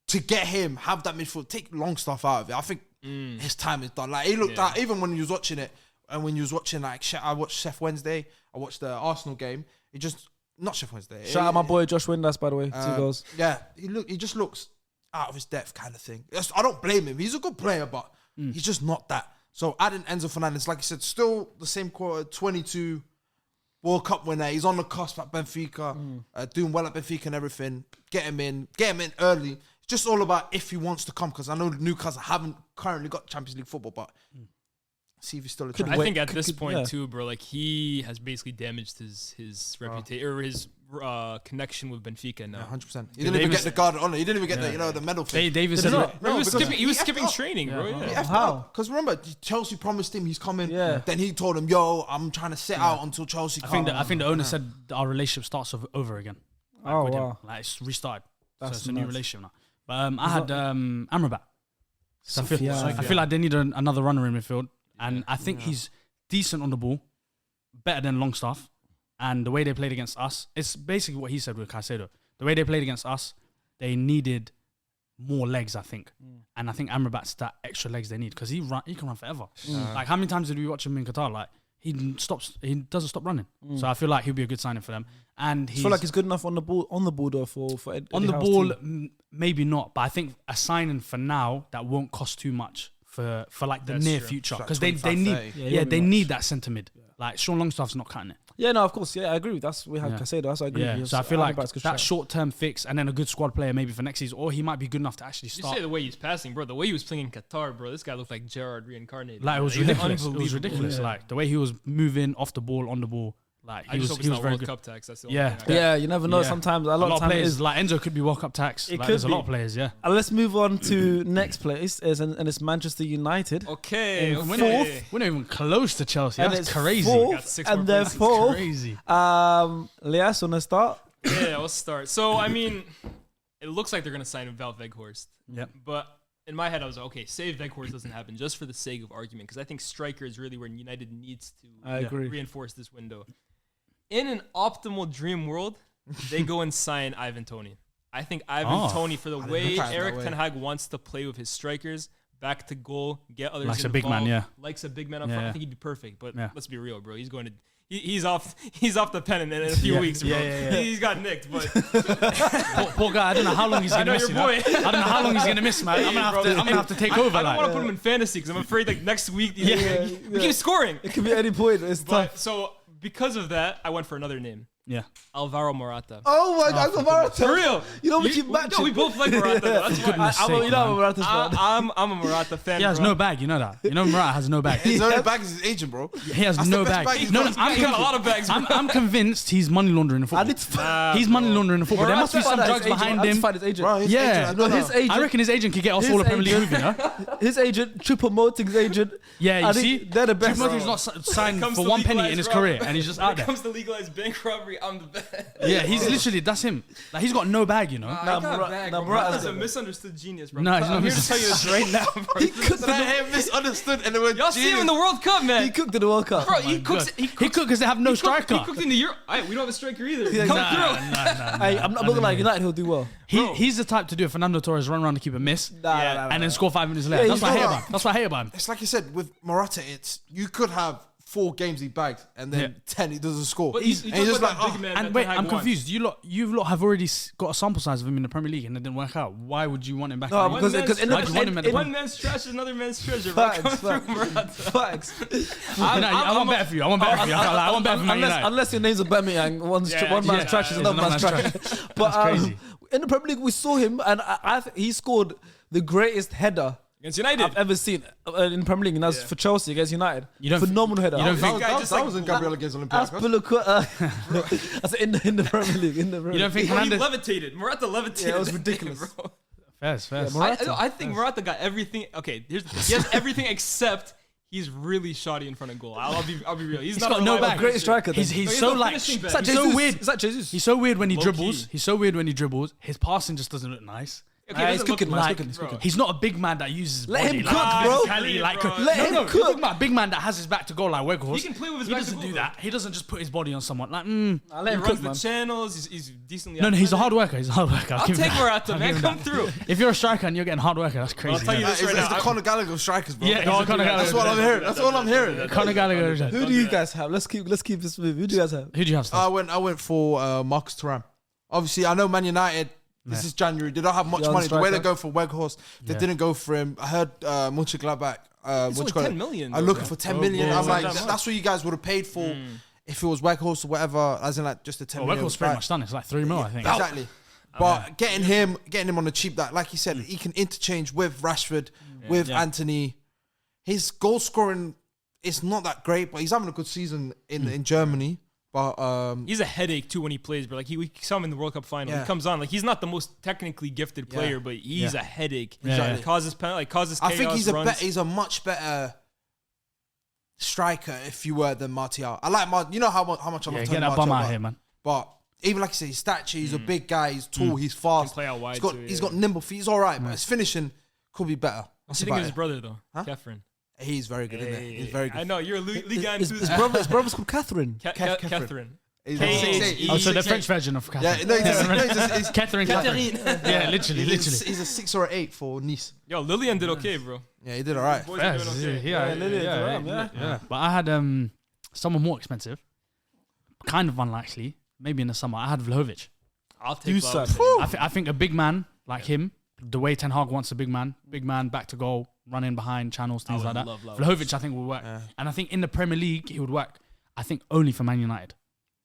to get him, have that midfield, take Longstaff out of it. I think his time is done. Like he looked at even when he was watching it. And when you was watching, like, I watched Chef Wednesday, I watched the Arsenal game. He just, not Chef Wednesday. Shout out my boy Josh Windass, by the way. 2 goals. Yeah, he just looks out of his depth kind of thing. I don't blame him. He's a good player, but he's just not that. So adding Enzo Fernandez, like I said, still the same quarter, 22 World Cup winner. He's on the cusp at Benfica, doing well at Benfica and everything. Get him in early. It's just all about if he wants to come, because I know Newcastle haven't currently got Champions League football, but... See if he's still a I think at this point too, bro, like he has basically damaged his reputation or his connection with Benfica now. 100%. He didn't even get the guard on it. He didn't even get the medal thing. Davis said he was skipping training, bro. Yeah. How? Because remember, Chelsea promised him he's coming. Yeah. Then he told him, "Yo, I'm trying to sit out until Chelsea." I think the owner said our relationship starts over again. Oh wow, like it's restarted. So That's it's a new nuts. relationship now. But I had Amrabat. So I Sofia. feel like they need another runner in midfield. And I think he's decent on the ball, better than Longstaff. And the way they played against us, it's basically what he said with Caicedo. The way they played against us, they needed more legs, I think. And I think Amrabat's that extra legs they need because he can run forever. Like how many times did we watch him in Qatar? Like he doesn't stop running. So I feel like he'll be a good signing for them. And I feel like he's good enough on the ball though for Eddie on the Howe's ball, team. maybe not. But I think a signing for now that won't cost too much. For like the That's near true. future, Like because they 25, need 30. they need that centre mid. Like Sean Longstaff's not cutting it. Yeah, no, of course. Yeah, I agree with that. We have Caicedo. That's I agree with you. So I feel like Amrabat's good that shout. short term fix and then a good squad player maybe for next season, or he might be good enough to actually You start. say the way he's passing, bro. The way he was playing in Qatar, bro. This guy looked like Gerrard reincarnated. Like it was Like, ridiculous. It was unbelievable. ridiculous. Yeah. Like the way he was moving off the ball, on the ball. Like I he just was hope it's not very World good. Cup tax. That's the only Yeah. thing I- Yeah, you never know. Yeah. Sometimes a A lot of of time players is. like Enzo could be World Cup tax. It Like, could there's a lot be. of players. Yeah. Let's move on to next place, and it's Manchester United. Okay. We're not even close to Chelsea. And That's it's crazy. fourth, Got 6 more and they're places. fourth. Crazy. Lias, on the start. Yeah, we'll start. So I mean, it looks like they're gonna sign Val Weghorst. Yep. But in my head, I was like, okay, say Weghorst doesn't happen, just for the sake of argument, because I think striker is really where United needs to I agree. reinforce this window. In an optimal dream world, they go and sign Ivan Toney. I think Ivan Toney, for the way look at it that Eric way. Ten Hag wants to play with his strikers, back to goal, get others Likes a big man, involved, yeah. likes a big man up Yeah, front. I yeah. think he'd be perfect. But Yeah. let's be real, bro. He's going to. He's off the pen in a few weeks, bro. He's got nicked, but Poor guy. I don't know how long he's I gonna know miss. your you know? boy. I don't know how long he's gonna miss, man. I'm gonna have to take over. I don't Like. want to put him in fantasy because I'm afraid like next week he keeps scoring. It could be any point. It's tough. But so because of that, I went for another name, Yeah. Alvaro Morata. Oh my God, Morata. For real. You know what you match? No, we both like Morata. Though. That's why. goodness I'm sake, you know man. Morata's fan. I'm a Morata fan. He has bro. no bag. You know that. You know Morata has no bag. His only bag is his agent, bro. He has That's no the best bag. bag he's No, got. I'm He's got a lot of bags. Bro. I'm convinced he's money laundering in I football. need to He's money laundering in football. There must be some find out drugs his agent. behind I need to him. find his agent. Bro, his Yeah. agent, I don't know. His agent. I reckon his agent could get us His all a Premier League agent- movie, no? His agent, Triple Moting's agent. Yeah, you I see? think they're the best. He's not signed comes for to one penny legalized in his robbery- career, and he's just When out it there. comes to legalized bank robbery, I'm the best. Yeah, he's literally, that's him. Like, he's got no bag, you know. I got bag, bro. Morata's Morata's a got- misunderstood genius, bro. No, he's not I'm here to tell you this right now, bro. He cooked So that him misunderstood and it went Y'all see him in the World Cup, man. He cooked in the World Cup. Bro, he cooks. God. He cooked because they have no striker. He cooked in the Euro. We don't have a striker either. Yeah, Come nah, through. Hey, I'm not gonna lie. United, he'll do well. He's the type to do a Fernando Torres run around the keeper, miss, and then score 5 minutes later. Yeah, That's what I he's hate not- about him. That's what I hate about him. It's like you said with Morata. It's you could have 4 games he bagged and then Yeah. 10 he doesn't score. But and he's he's just just like, big oh. man. And that wait, Ten Hag I'm wants. confused. You lot have already got a sample size of him in the Premier League and it didn't work out. Why would you want him back? No, in the because league? in Why'd you want him at the One man's trash is another man's treasure. Bro. Come Facts, through, facts, Morata. facts. I want better for you. I want better for you. I want better for Man United. Unless your name's Aubameyang, one man's trash is another man's trash. But That's crazy. in the Premier League, we saw him, and I think he scored the greatest header Against United. I've ever seen in the Premier League, and that's for Chelsea against United. You don't- Phenomenal header. you don't think- that was in Gabriel against That's Olympiacos. that's in the Premier League. In the Premier You don't think Bro, he Hernandez? levitated. Morata levitated. Yeah, it was that day, ridiculous. bro. Fairs. I think Morata got everything. Okay, he has everything except he's really shoddy in front of goal. I'll be real. He's not got a no reliable back. Great finisher. striker. He's then. No, he's he's so not like finishing back. he's Is that so Jesus? weird. Is that Jesus? He's so weird when he Low dribbles. key. He's so weird when he dribbles. His passing just doesn't look nice. Okay, He's doesn't look cooking, man. like- He's cooking, he's bro. cooking. He's not a big man that uses his Let body. him like, cook, bro. physically, like, Let no, him no, you're cook. talking about a big man that has his back to goal like Weghorst. He can play with his He back to doesn't goal, do though. that. He doesn't just put his body on someone. Like, Let He him runs cook, the man. channels. He's decently. no, he's a athletic. hard worker. He's a hard worker. I'll give him take that. Morata, I'll man. give him Come that. through. If you're a striker and you're getting hard worker, that's crazy. tell you man. this It's right now. the Conor Gallagher of strikers, bro. Yeah, he's a Conor Gallagher. That's what I'm hearing. That's what I'm hearing. Conor Gallagher. Who do you guys have? Let's keep this moving. Who do you guys have? Who do you have? Steph? I went for Marcus Thuram. Obviously, I know Man United. This is January. They don't have much Young money. The way they striker. go for Weghorst, they Yeah. didn't go for him. I heard Mönchengladbach. It's only 10 million. I'm though, looking bro. for 10 million. yeah, I'm it's like, not that that's what you guys would have paid for if it was Weghorst or whatever, as in like just a 10 Well, million. Weghorst's pretty right? much done. It's like 3 mil, I think. Exactly. But getting him on the cheap, that like he said, he can interchange with Rashford, with Yeah. Anthony. His goal scoring is not that great, but he's having a good season in Germany. But He's a headache too when he plays, bro. Like we saw him in the World Cup final. Yeah. He comes on like he's not the most technically gifted player, Yeah. but he's Yeah. a headache. Yeah, Exactly. Causes causes chaos. I think runs. he's a much better striker, if you were, than Martial. I like you know how much I love Yeah, Tony get that Martial, bum out but- of here, man. But even like you say, his stature, he's a big guy, he's tall, he's fast. play out wide he's got too, he's yeah. got nimble feet. He's all right, but his finishing could be better. What's That's you think of about his it. brother though? Huh? Catherine. He's very good, isn't he? He's very good. I know you're a Liga His enthusiast. brother's called Catherine. Catherine. Catherine. He's K-A-H-E. Oh, so the 6'8". French version of Yeah, Catherine. no, he's Catherine. Yeah, literally. He's a 6 or 8 for Nice. Yo, Lillian did okay, bro. Yeah, he did all right. Boys are doing okay. Yeah. But I had someone more expensive, kind of unlikely. Maybe in the summer, I had Vlahovic. I'll take Dusan. Vlahovic. I think a big man like him, the way Ten Hag wants a big man back to goal, running behind channels, things I like would that. love Vlahovic, I think, will work. And I think in the Premier League, he would work. I think only for Man United.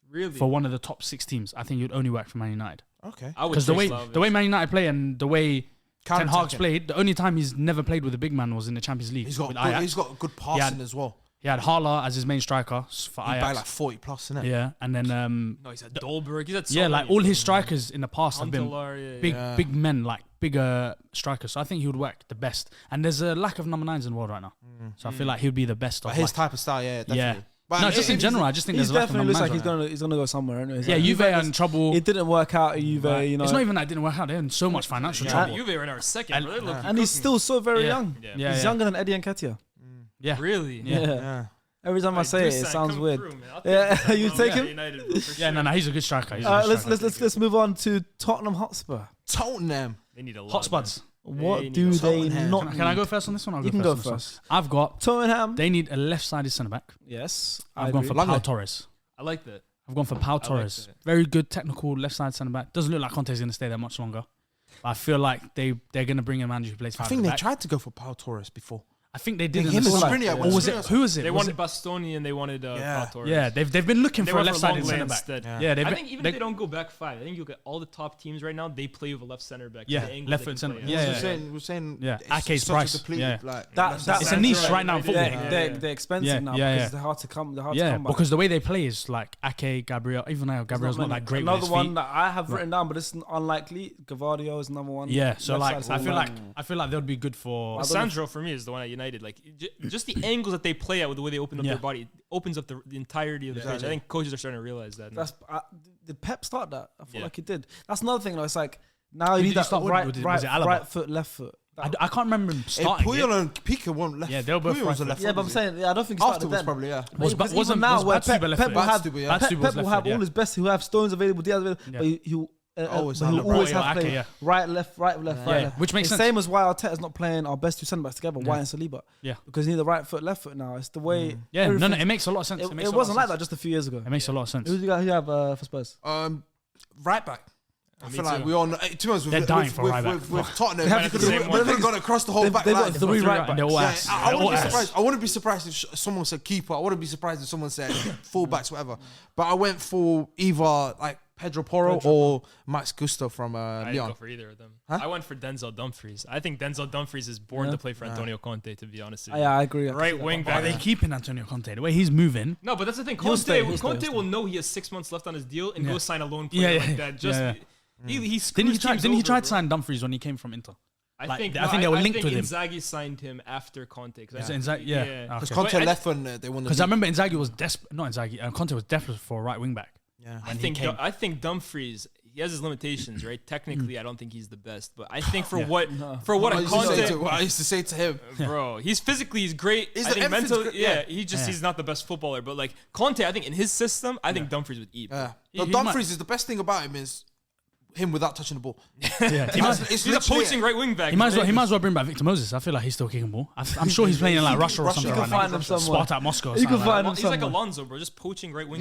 Really? For one of the top 6 teams, I think he would only work for Man United. Okay. I would Because take the way Man United play and the way Ten Hag's Counter-attacking. played, the only time he's never played with a big man was in the Champions League. He's got with good, Ajax. he's got good passing as well. He had Hala as his main striker for He Ajax. buy like 40 plus, innit? Yeah, and then No, he's at Dolberg. He's at so yeah, like many, all bro. his strikers in the past have been Huntelaar, yeah, big, yeah. big men, like bigger strikers. So I think he would work the best. And there's a lack of number 9s in the world right now. So I feel like he would be the best. But Of his like, type of style, yeah, definitely. yeah. But No, if- just in if- general, I just think He there's a lack of definitely number looks like 9s right he's gonna go somewhere. Anyways. now. Yeah, Juve are in It trouble. didn't work out at Juve. You know, It's not even that it didn't work out. They're in so much financial Yeah, trouble. Juve right now are second, And- bro. They're looking and he's cooking. still so very Yeah. young. Yeah. Yeah, He's yeah. younger than Eddie and Katia. Yeah. Really? Yeah. Yeah. Every time I Like, say it, Dusan, it sounds come weird. through, man. I'll take Yeah, Dusan you from take him? United, bro, for Yeah, sure. no, he's a good striker. He's a good Let's striker. let's move on to Tottenham Hotspur. Tottenham. They need a lot. Hotspots. What need do a they Tottenham. not? Can I go first on this one? I'll You can go on this one. first. I've got. Tottenham. They need a left-sided centre back. Yes, I've gone for Lange. Pau Torres. I like that. I've gone for Pau Torres. that. Very good technical left-sided centre back. Doesn't look like Conte's going to stay there much longer. But I feel like they're going to bring a manager who plays I five. think at the they back. tried to go for Pau Torres before. I think they did. Him in and the summer. Skriniar Or went. was it? Who was it? They Was wanted it- Bastoni and they wanted Yeah. Pau Torres. Yeah, they've been looking They for a went for left-sided Longley centre back. instead. Yeah, I think even if they don't go back 5, I think you look at all the top teams right now, they play with a left center back. Yeah, The angle left they foot can centre. play Yeah, at. yeah. We're saying Yeah. it's Ake's such a price. depleted, Yeah. like, That- left that's It's side. a niche right. right now in football. They're expensive Yeah, now yeah, because yeah. they're hard to come. They're hard to Yeah, come by. because the way they play is like Ake, Gabriel. Even though Gabriel's not that great with Another his one feet. that I have written down, but it's unlike. Gavardio is another one. Yeah, so Left like side I feel forward. like they would be good for. Sandro for me is the one at United. United. Like just the angles that they play at with the way they open up their body, it opens up the entirety of the pitch. I think coaches are starting to realize that. That's did Pep start that? I feel like he did. That's another thing. Though. It's like now you need that right foot, left foot. I can't remember him starting. Puyol and Piqué weren't left. Yeah, they were both Puyol was a left. Yeah, but I'm saying, I don't think he started afterwards then. probably. Yeah, Wasn't now where Pep will have all his best. He'll have Stones available, Diaz available, but he'll always have play right, left, which makes sense. Same as why Arteta's not playing our best two centre backs together, White and Saliba. Yeah, because you need the right foot, left foot now. It's the way. Yeah, no, it makes a lot of sense. It wasn't like that just a few years ago. It makes a lot of sense. Who do you have for Spurs? Right back. I feel like we all know. To be honest, they're dying for right back. With Tottenham, they've gone across the whole back line. They've got 3 right backs. I wouldn't be surprised. I wouldn't be surprised if someone said keeper. I wouldn't be surprised if someone said fullbacks, whatever. But I went for either like Pedro Porro or Max Gusto from I Lyon. didn't go for either of them. I went for Denzel Dumfries. I think Denzel Dumfries is born to play for Antonio Conte, to be honest with you. Yeah, I agree. Right wing back. Are they keeping Antonio Conte? The way he's moving. No, but that's the thing. Conte will know he has 6 months left on his deal and go sign a loan player like that. Didn't he try to sign Dumfries when he came from Inter? I think they were linked with him. Inzaghi signed him after Conte. Because Conte left when they won the. Because I remember Inzaghi was desperate. Not Inzaghi. Conte was desperate for a right wing back. Yeah, I think Dumfries. He has his limitations, right? Technically, I don't think he's the best, but I think for what I used to say to him, bro, he's great. I think mentally, he's not the best footballer, but like Conte, I think in his system, I think Dumfries would eat. Dumfries is the best thing about him is him without touching the ball. Yeah, he's a poaching right wing back. He might as well bring back Victor Moses. I feel like he's still kicking ball. I'm sure he's playing in like Russia or something. You can find him somewhere. Spartak Moscow. You can find him He's somewhere. like Alonso, bro, just poaching right wing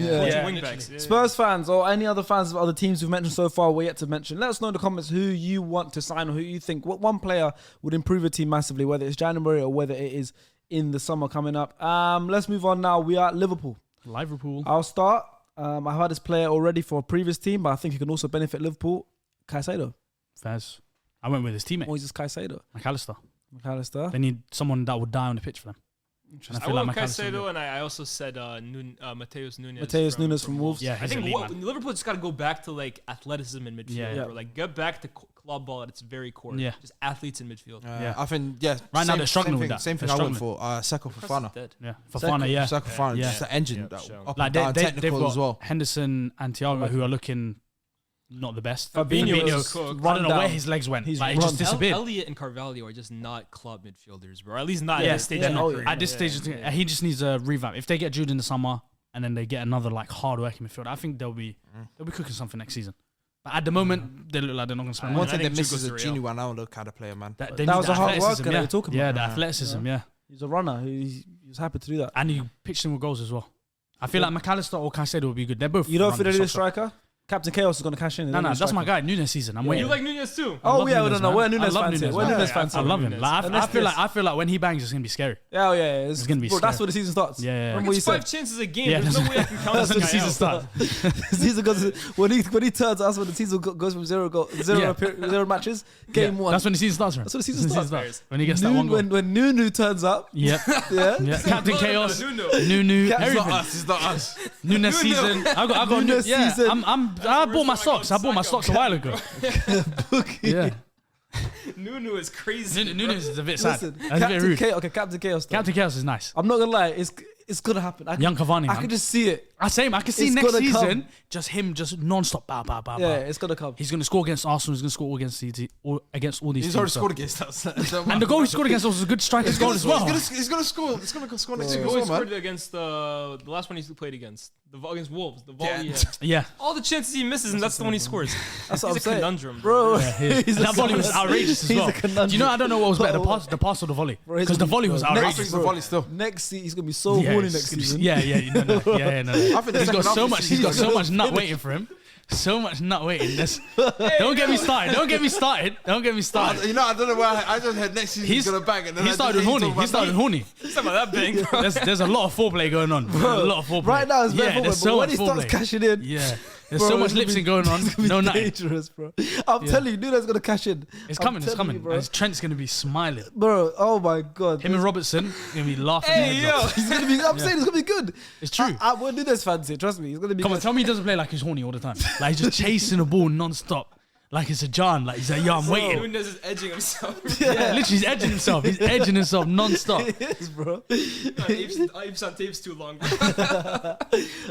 backs. Spurs fans or any other fans of other teams we've mentioned so far, we're yet to mention. Let us know in the comments who you want to sign or who you think what one player would improve a team massively, whether it's January or whether it is in the summer coming up. Let's move on now. We are at Liverpool. I'll start. I heard this player already for a previous team, but I think he can also benefit Liverpool. Caicedo. Faz. I went with his teammate. Moises Caicedo. McAllister. They need someone that would die on the pitch for them. I went Caicedo, and I also said Mateus Nunes. Mateus Nunes from Wolves. Yeah, I think Liverpool just got to go back to like athleticism in midfield. Bro. Like get back to club ball at its very core. Yeah, just athletes in midfield. I think Right now they're struggling with that. Same thing I went for. Seko Fofana. Yeah, Fofana. Yeah, Seko Fofana. Just the engine. Like they've got as well. Henderson and Thiago who are looking not the best. Fabinho, I don't know where his legs went. He just disappeared. Elliott and Carvalho are just not club midfielders, bro. At least not at this stage. At this stage, he just needs a revamp. If they get Jude in the summer and then they get another like hard working midfielder, I think they'll be cooking something next season. But at the moment, they look like they're not going to spend. One thing they miss is a Gini Wijnaldum kind of player, man. That was a hard worker that we're talking about. Yeah, the athleticism. Yeah, he's a runner. He was happy to do that, and he pitched in with goals as well. I feel like McAllister or Caicedo would be good. They're both. You don't feel they're a striker? Captain Chaos is going to cash in. No, that's my guy. Nunes season. I'm waiting. You like Nunes too? Oh yeah, we don't know. We're Nunes fans. I love him. I feel like when he bangs, it's going to be scary. Oh yeah, it's going to be scary. That's where the season starts. Yeah. It's 5 chances a game. There's no way I can count that's when the season starts. The season goes when he turns. That's when the season goes from zero matches. Game 1. That's when the season starts. That's when the season starts. When he gets that one goal. When Nunu turns up. Yeah. Captain Chaos. Nunu. Everything. It's not us. Nunes season. I got Nunes season. I bought my socks. I bought my socks a while ago. Yeah. Nunu is crazy. Nunes is a bit sad. Listen, That's a bit rude. Captain Chaos. Captain Chaos is nice. I'm not gonna lie. It's gonna happen. Young Cavani. I can just see it. I can see next season just him non-stop. Yeah, it's gonna come. He's gonna score against Arsenal. He's gonna score against City. Against all these. He's teams, already scored against us. And the goal he scored against us was a good striker's goal as well. He's gonna score. He's gonna score next The season. goal he as well, scored man. against the last one he played against. Against Wolves. The volley. Yeah. All the chances he misses, and that's the one he scores. That's what I'm He's a saying, conundrum, bro. That volley was outrageous as well. Do you know? I don't know what was better, the pass or the volley, because the volley was outrageous. The volley still. Next season, he's gonna be so horny next season. Yeah. No. I think He's got so much. He's got so much nut waiting for him. So much nut waiting. Don't get me started. You know, I don't know why. I just heard next season he's gonna bang it. He started with horny. Some of that bang, bro. There's a lot of foreplay going on. Bro, a lot of foreplay. Right now, it's very there's foreplay. so But when much he starts foreplay. cashing in, Yeah. There's so much lipsing going on. No nutting. Dangerous, bro. I'm telling you, Nunes gonna cash in. It's coming. Bro. And Trent's gonna be smiling. Bro, oh my god. Him and Robertson gonna be laughing. Hey, yo. He's gonna be. I'm saying it's gonna be good. It's true. I won't do this fancy. Trust me, he's gonna be. Come on, good. tell me he doesn't play like he's horny all the time. Like he's just chasing the ball non-stop. like it's a John. Like he's like, yo, I'm waiting. Nunes is edging himself. Yeah, literally, he's edging himself. He's edging himself non-stop. It is, bro. Ives on tape's too long. Bro.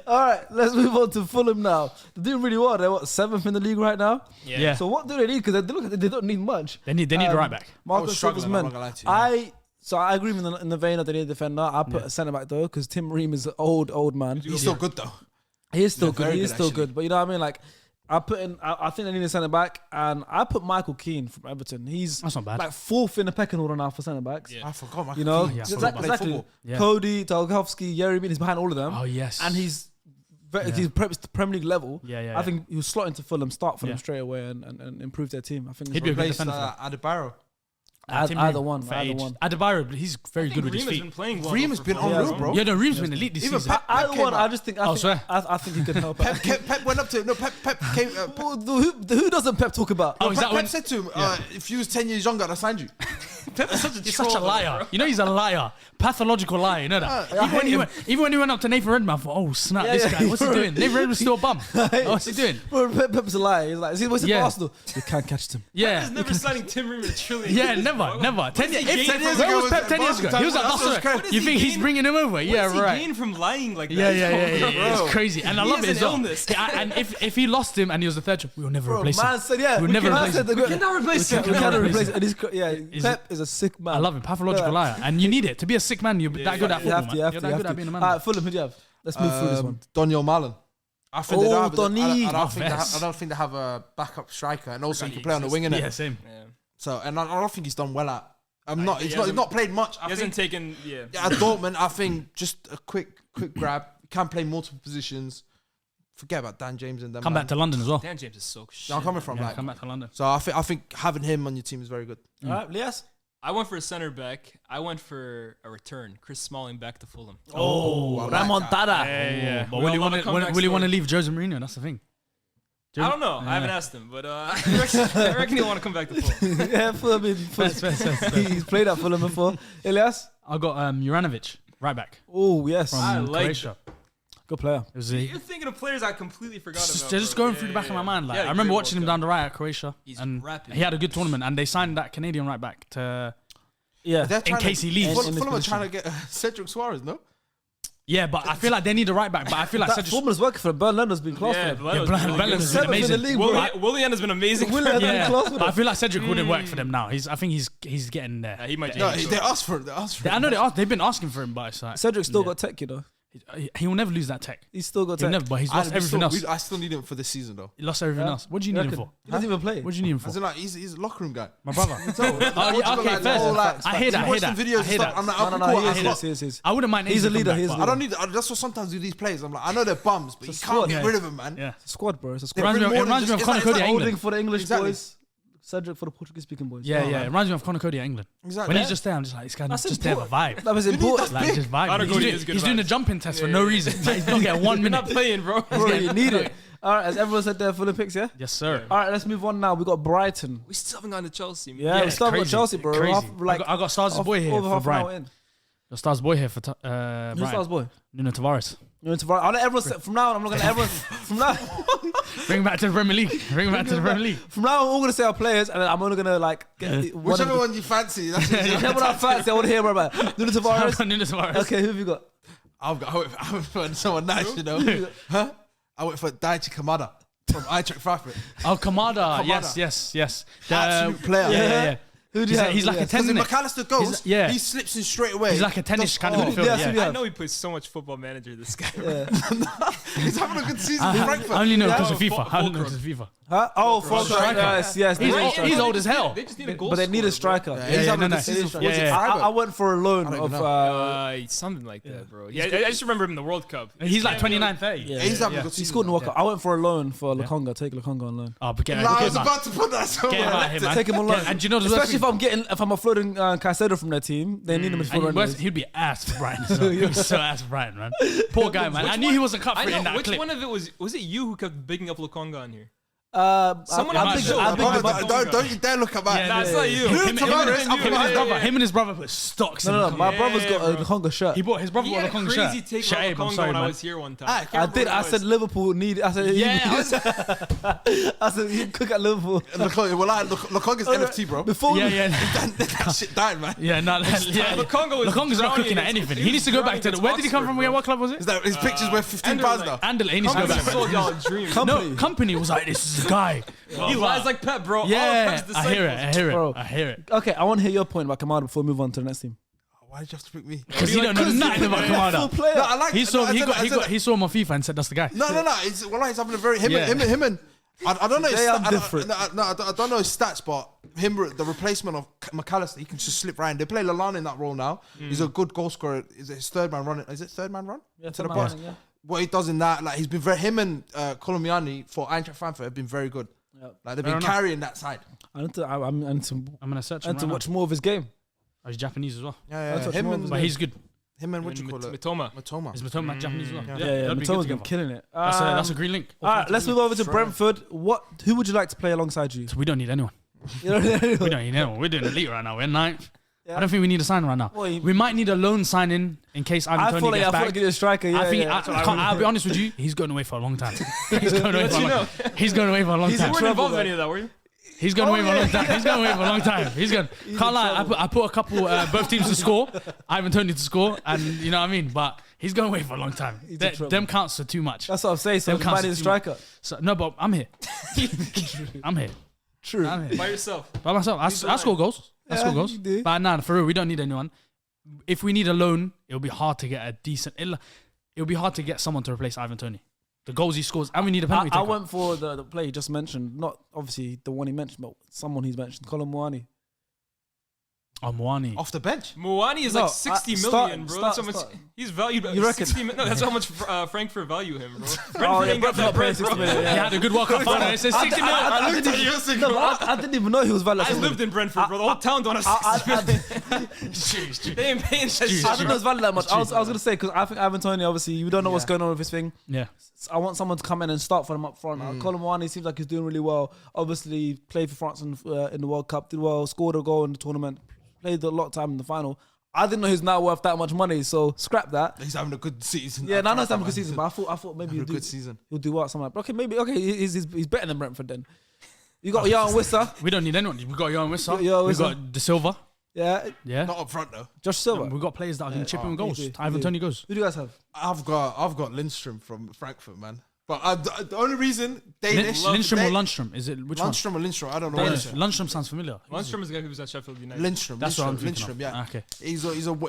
All right, let's move on to Fulham now. They're doing really well. They're what, 7th in the league right now. Yeah. So what do they need? Because they look like they don't need much. They need a right back. Marcus struggling, Silva's I'm not men. gonna lie to you. So I agree with in the vein that they need a defender. I put a centre back though because Tim Ream is an old man. He's still good though. He is still Yeah, good. very He is good, still actually. good. But you know what I mean? Like I put in. I think they need a centre back, and I put Michael Keane from Everton. He's That's not bad. like 4th in the pecking order now for centre backs. Yeah. I forgot my You know, Yeah, I forgot exactly. about exactly. Yeah. Cody, Tarkovsky, Yeremy, he's behind all of them. Oh yes. And he's Premier League level. Yeah. I think he was slot into Fulham, start Fulham Yeah. straight away, and improve their team. I think He'd be a good Replace defender for Adebayo. Tim either Ream one. for Either age. one. Adebayo, he's very good with his Ream has feet. been playing well. Ream has for been Fulham. unreal, bro. Yeah, no, Ream's been elite this Even season. Either came one. out. I just think. I think he can help. Pep went up to no. Pep came. Well, who doesn't Pep talk about? Oh, is that Pep when? said to him, if you was 10 years younger, I'd have signed you. He's such a liar. You know he's a liar. Pathological liar. You know that. Even when he went up to Nathan Redmond, I thought, oh snap, Yeah, this yeah. guy. What's he doing? Nathan Redmond's still a bum. What's he doing? Bro, Pep's a liar. He's like, is he what's Yeah. for Arsenal? You can't catch them. Yeah. He's never signing Tim Ream a trillion. Yeah, years, bro. never. 10 he years. gained from- Where was was Pep at 10 years ago? Barca? He was at That's what's Barcelona. crazy. What You does think he he's gain- bringing him over? Yeah, What does he right. gain from lying like that? Yeah. It's Bro. crazy, and I He love has it as an well. illness. Yeah, and if he lost him and he was the third, we'll never Bro, replace man him. said, yeah, We'll never man replace said him. they're We cannot replace him. We cannot never replace replace it. And he's, Pep is a sick man. I love him. Pathological liar, and you need it to be a sick man. You're that good at You football, have to. man. You're that good at being a man. All right, Fulham, who do you have? Let's move through this one. Daniel Malen. I think Oh, they don't have, Donny. I Oh, don't think they have a backup striker, and also he can play on the wing, innit? Yeah, same. Yeah. So, and I don't think he's done well at. He He's hasn't- not played much. He I hasn't think taken. Yeah. at Dortmund, I think just a quick grab. Can play multiple positions. Forget about Dan James and them. Come man. back to London as well. Dan James is so shit. Yeah, I'm coming from Yeah, like. come back to London. So I think having him on your team is very good. All right, Lias. I went for a center back. I went for a return. Chris Smalling back to Fulham. Oh, I like Remontada. Yeah. But will he want to leave Jose Mourinho? That's the thing. I don't know. I haven't asked him, but I reckon he'll want to come back to Fulham. Yeah, Fulham. He's played at Fulham before. Elias. I got Juranovic, right back Oh yes, from I like Croatia. good player. It was You're thinking of players I completely forgot about. just bro. going Yeah, through the back of my mind. Like Yeah, I remember great watching him World down Cup. the right at Croatia, He's and rapid. he had a good tournament. And they signed that Canadian right back to Yeah, They're in trying case to, he leaves. in this Fulham are position. trying to get Cedric Suarez, no? Yeah, but I feel like they need a right back. But I feel like that Cedric. formula's working for him. Bern Lender's been class Yeah, for him. Belen was Belen- really Belen's good. been Seventh in the amazing. league, bro. Willian has been amazing. Willian has been Yeah, class for but I them. feel like Cedric wouldn't work for them now. I think he's getting there. He might No, change. they asked for it. They asked for it. I know they've been asking for him, but it's like Cedric's still Yeah. got tech, you know. he will never lose that tech. He's still got He'll tech. never, but he's lost everything else. I still need him for this season, though. He lost everything Yeah. else. What do you You need him reckon? for? He doesn't even play. What do you need him for? As in, like, he's a locker room guy. My brother. Oh, yeah, okay, fair. I hear that. I hear that. videos I hear that. I'm like, No, okay, no, cool, he I is, slot- he is. I wouldn't mind. He's Ainsley a leader, coming he's back, a but- I don't need. That's what sometimes with these players. I'm like, I know they're bums, but you It's a can't squad. get Yeah. rid of them, man. Yeah. It's a squad, bro. It's a squad. Reminds me of- more it than reminds me of just- Connor it's like Cody at Holding England. for the English Exactly. boys. Cedric for the Portuguese speaking boys. Yeah, Oh, yeah. man. It reminds me of Connor Cody at England. Exactly. When he's just there, I'm just like, this guy That's just there for important. vibe. That was important. Like just vibe. Connor He's Cody doing- is good He's doing a vibes. jumping test for no reason. Like, he's not getting 1 You're not minute. playing, bro. Bro, you need it. All right, as everyone said there for the picks, yeah? Yes, sir. All right, let's move on now. We got Brighton. We still haven't gone to Chelsea. Man. Yeah, we it's started with crazy. Chelsea, bro. Crazy. Like, I got Stars' boy here over for half an hour Brian. in. Got Stars' boy here for Who's Brian. Stars boy? Nuno Tavares. You're into Brighton. I'll let everyone say, from now on, I'm not going to everyone. From now, Bring him back to the Premier League. Bring him back to the Premier League. from now on, I'm going to say our players, and then I'm only going to like get one Whichever of the, one you fancy. That's what whichever I fancy. I want to hear more about Nuno Tavares. Nuno Tavares. Okay, who have you got? I went for someone nice, you know. Huh? I went for Daichi Kamada from Eintracht Frankfurt. Oh, Kamada. Kamada. Yes. Absolute player. Yeah. Who do you have? He's like a Because if 10. McAllister goes, He's- yeah. he slips in straight away. He's like a tennis kind of Who- midfielder. yes, who do you Yeah. I have? know he plays so much Football Manager. This guy. He's having a good season for Frankfurt. I only know Yeah. because of Oh, FIFA. I only know Fulcrum. because of FIFA. Huh? Oh, Fulcrum. Striker. Yes. He's old as hell. They just need a goal. But they need a scorer, striker. Yeah, He's he's having having a a good good season. season. Yeah, Was it yeah. Freiburg? I went for a loan I don't of. even know. Something like that, bro. Yeah, I just remember him in the World Cup. He's like 29, 30. Yeah, He's having yeah. a good He season. scored in the World Cup. I went for a loan for Lukonga. Take Lukonga on loan. Oh, but get No, I get was him out. about to put that Get him somewhere. out here, man. Take him on loan. And do you know the Especially worst if I'm offloading Caicedo from their team, they need him as thing? full And runners. he'd be ass for Brian. So. He'd be so ass for Brian, man. Poor guy, man. I knew he wasn't cut I for it in know that which clip. one of it was it you who kept bigging up Lukonga on here? Someone I on the think- show. I think Brother, about- Don't you dare look at my. That's not you. Him and his brother put stocks in No, the my car. brother's got a Congo shirt. He bought his brother He bought had a Congo crazy shirt. take Shaib, on I'm Congo sorry, when I man. was here one time. I can't I remember did. what I it said was. Liverpool need. I said, I said you cook at Liverpool. Lukonga's NFT, bro. Before we- Yeah. That shit died, man. Yeah, no, yeah. Lukonga's not cooking at anything. He needs to go back to the. Where did he come from? What club was it? Is that his picture's worth £15 now? Anderlecht. He needs to go back. Sold y'all a dream. No, company was like, this is a guy. He lies like Pep, bro. All Yeah, Pep's I hear Bro. it. I hear it. Okay, I want to hear your point about Kamada before we move on to the next team. Why did you have to pick me? Because he don't know nothing about Full Kamada. player. No, I like. He saw I he saw him on FIFA and said that's the guy. No. He's having a very Yeah. him and. I don't know. His They are stats, different. I don't know his stats, but the replacement of McAllister, he can just slip right in. They play Lallana in that role now. He's a good goal scorer. Is it his third man run? Is it third man run? Yeah, to the third box. man, yeah. What he does in that, like he's been very. Him and Colomiani for Eintracht Frankfurt have been very good. Yep. Like they've Fair been enough. carrying that side. I need to. I'm gonna search him and to right watch more of his game. now. He's Japanese as well, Yeah, That's him what's and but he's good. what you call it? Mitoma. Matoma. Is Matoma Japanese as well? Yeah, that'd be Matoma's good been together. killing it. That's a green link. All right, let's move over to Brentford. Who would you like to play alongside you? We don't need anyone. You know, We don't need anyone. We're doing elite right now. We're ninth. Yeah. I don't think we need a sign right now. Well, We might need a loan signing in case Ivan I Toney feel like gets I feel back. like he's a striker. Yeah, I think yeah. I'll be honest with you. He's going away for a long time. He's going away for a long. He's going away for a long He's time. in You weren't trouble, involved in man. any of that, were you? He's going away for a long time. He's going away for a long time. He's going. in Can't lie. trouble. I put a couple both teams to score. Ivan Toney to score, and you know what I mean. But he's going away for a long time. He's in trouble. Them counts are too much. That's what I'm saying. So Them counts man are is a too much. striker. So, no, but I'm here. I'm here. True. I'm here. By yourself. By myself. I score goals. I Yeah, score goals. you do. But nah, for real, we don't need anyone. If we need a loan, it'll be hard to get a decent. It'll be hard to get someone to replace Ivan Toney. The goals he scores, and we need a penalty I taker. went for the play you just mentioned. Not obviously the one he mentioned, but someone he's mentioned. Colin Moani. Mwani. Off the bench. Moani is No, like 60 million, starting, bro. That's how much starting. he's valued. You reckon? 60 no, that's how much Frankfurt value him, bro. Brentford Oh, yeah, ain't got Brentford that bread, not bro. paying 60 million, He had a good World Cup final. It says 60 million. I didn't even know he was valued. I lived in Brentford, bro. The whole town don't have 60 million. They ain't paying that shit. I didn't know it was valued that much. I was gonna say because I think Ivan Toney, obviously, we don't know what's going on with his thing. Yeah. I want someone to come in and start for him up front. Colin Moani seems like he's doing really well. Obviously, played for France in the World Cup, did well, scored a goal in the tournament, played a lot of time in the final. I didn't know he's now worth that much money, so scrap that. He's having a good season. Yeah, no, he's having a good season, but I thought maybe Having a good season. he'll do what, something like. Okay, maybe he's better than Brentford then. You got Jan Wissa, We don't need anyone. We've got Johan Wissa. Johan We've Wissa. got De Silva. yeah, Yeah. Not up front though. Josh Silva. We've got players that are going to chip in goals. you do, Ivan you do. Toney goes. Who do you guys have? I've got Lindstrom from Frankfurt, man. But the only reason Danish. Lindstrom or Lundstrom? Is it which Lundstrom or Lindstrom? I don't know. one? What it is. Lundstrom sounds familiar. Lundstrom is the guy who was at Sheffield United. Lindstrom. That's what I'm Lindstrom, thinking of. yeah. Okay.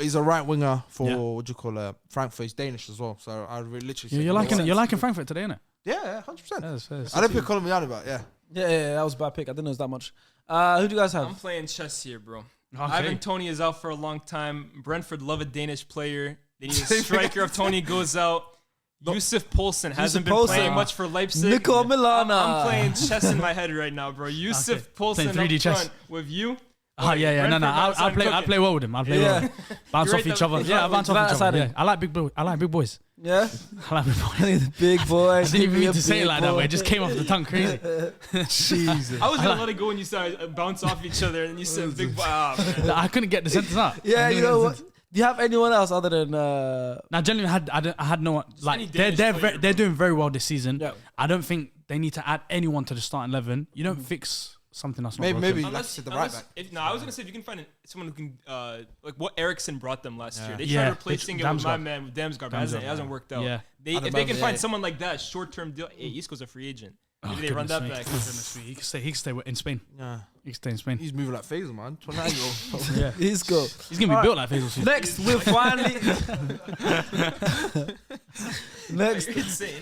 He's a right winger for Yeah. what do you call Frankfurt. He's Danish as well. So I really literally. You're liking Frankfurt today, innit? Yeah, 100%. Yes. I didn't pick Colomiani, but yeah. Yeah, that was a bad pick. I didn't know it was that much. Who do you guys I'm have? playing chess here, bro. Okay. Ivan Toney is out for a long time. Brentford love a Danish player. They need a striker if Toney goes out. Yusuf Poulsen hasn't been Poulsen. playing much for Leipzig. Nico Milana. I'm playing chess in my head right now, bro. Yusuf Okay. Poulsen Playing 3D up chess. front with you. Oh yeah. No. Brentford, I'll play. cooking. I play well with him. I'll play Yeah. well. With him. Bounce You're off right each there. other. Yeah, I bounce off Right each side other. him. Yeah. I like big boys. I like big boys. Yeah, I like big boys. big boy. I didn't even mean to say it like that, but it just came off the tongue crazy. Jesus. I was gonna let it go when you started bounce off each other, and you said big boy. Man. I couldn't get the sentence out. Yeah, you know what? Do you have anyone else other than? Now, generally, I had no one. any Like Danish player, they're doing very well this season. Yeah. I don't think they need to add anyone to the starting 11. You don't fix something that's not Maybe broken. like I said, the right back. I was gonna say if you can find someone who can like what Eriksson brought them last year. They Yeah, tried replacing it with my Damsgaard. man with Damsgaard, but it hasn't worked out. Yeah. If they can find someone like that, short term deal. Hey, Isco's a free agent. Maybe they run that back. He can stay in Spain. Yeah. He can stay in Spain. He's moving like Faisal, man. 29-year-old. Yeah. He's go. He's gonna be built like Faisal soon. Next, we're finally. Next, Insane.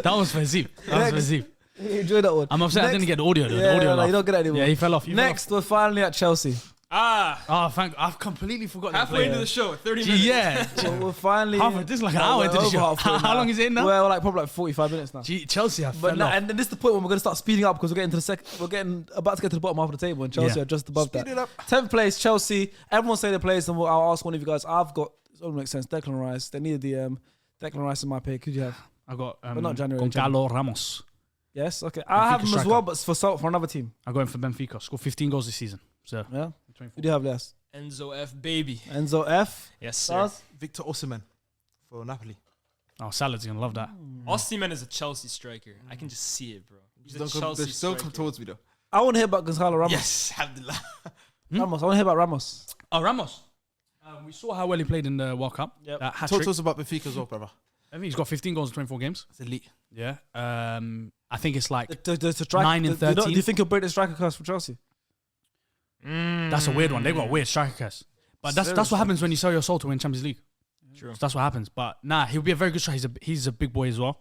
That was for Zip. That was for Zip. you enjoy that one. I'm upset I didn't get the audio though. Yeah, The audio no, laugh. you don't get that anymore. Yeah, he fell off. Next, we're finally at Chelsea. Oh, I've completely forgotten. Halfway into the show, 30 minutes. Yeah. We're finally. This is like an hour we're into the over show. halfway How now. long is it in now? Well, like probably like 45 minutes now. Chelsea have But fell no, off. and then this is the point when we're going to start speeding up because we're getting about to get to the bottom half of the table and Chelsea Yeah. are just above Speed that. it up. 10th place, Chelsea. Everyone say their place, and I'll ask one of you guys. I've got, it doesn't make sense, Declan Rice. They needed the Declan Rice in my pick. Who do you have? I got not January, Gonzalo Ramos. Yes, okay. I have him as striker. well, but for another team. I got him for Benfica. Scored 15 goals this season. So Yeah. 24. Who do you have less? Enzo F baby. Enzo F. Yes, sir. Stars? Victor Osimhen for Napoli. Oh, Salad's gonna love that. Osimhen is a Chelsea striker. I can just see it, bro. He's a Chelsea Don't come striker. towards me though. I want to hear about Gonzalo Ramos. Yes, alhamdulillah. Ramos. I want to hear about Ramos. Oh, Ramos. We saw how well he played in the World Cup. Yep. That hat Talk trick. to us about Benfica as well, brother. I think he's got 15 goals in 24 games. It's elite. Yeah. I think it's like The strike, 9 and do you 13. think he'll break the striker curse for Chelsea? That's a weird one. They've got a weird striker curse. But that's what happens when you sell your soul to win Champions League. True. So that's what happens. But he'll be a very good striker. He's a big boy as well.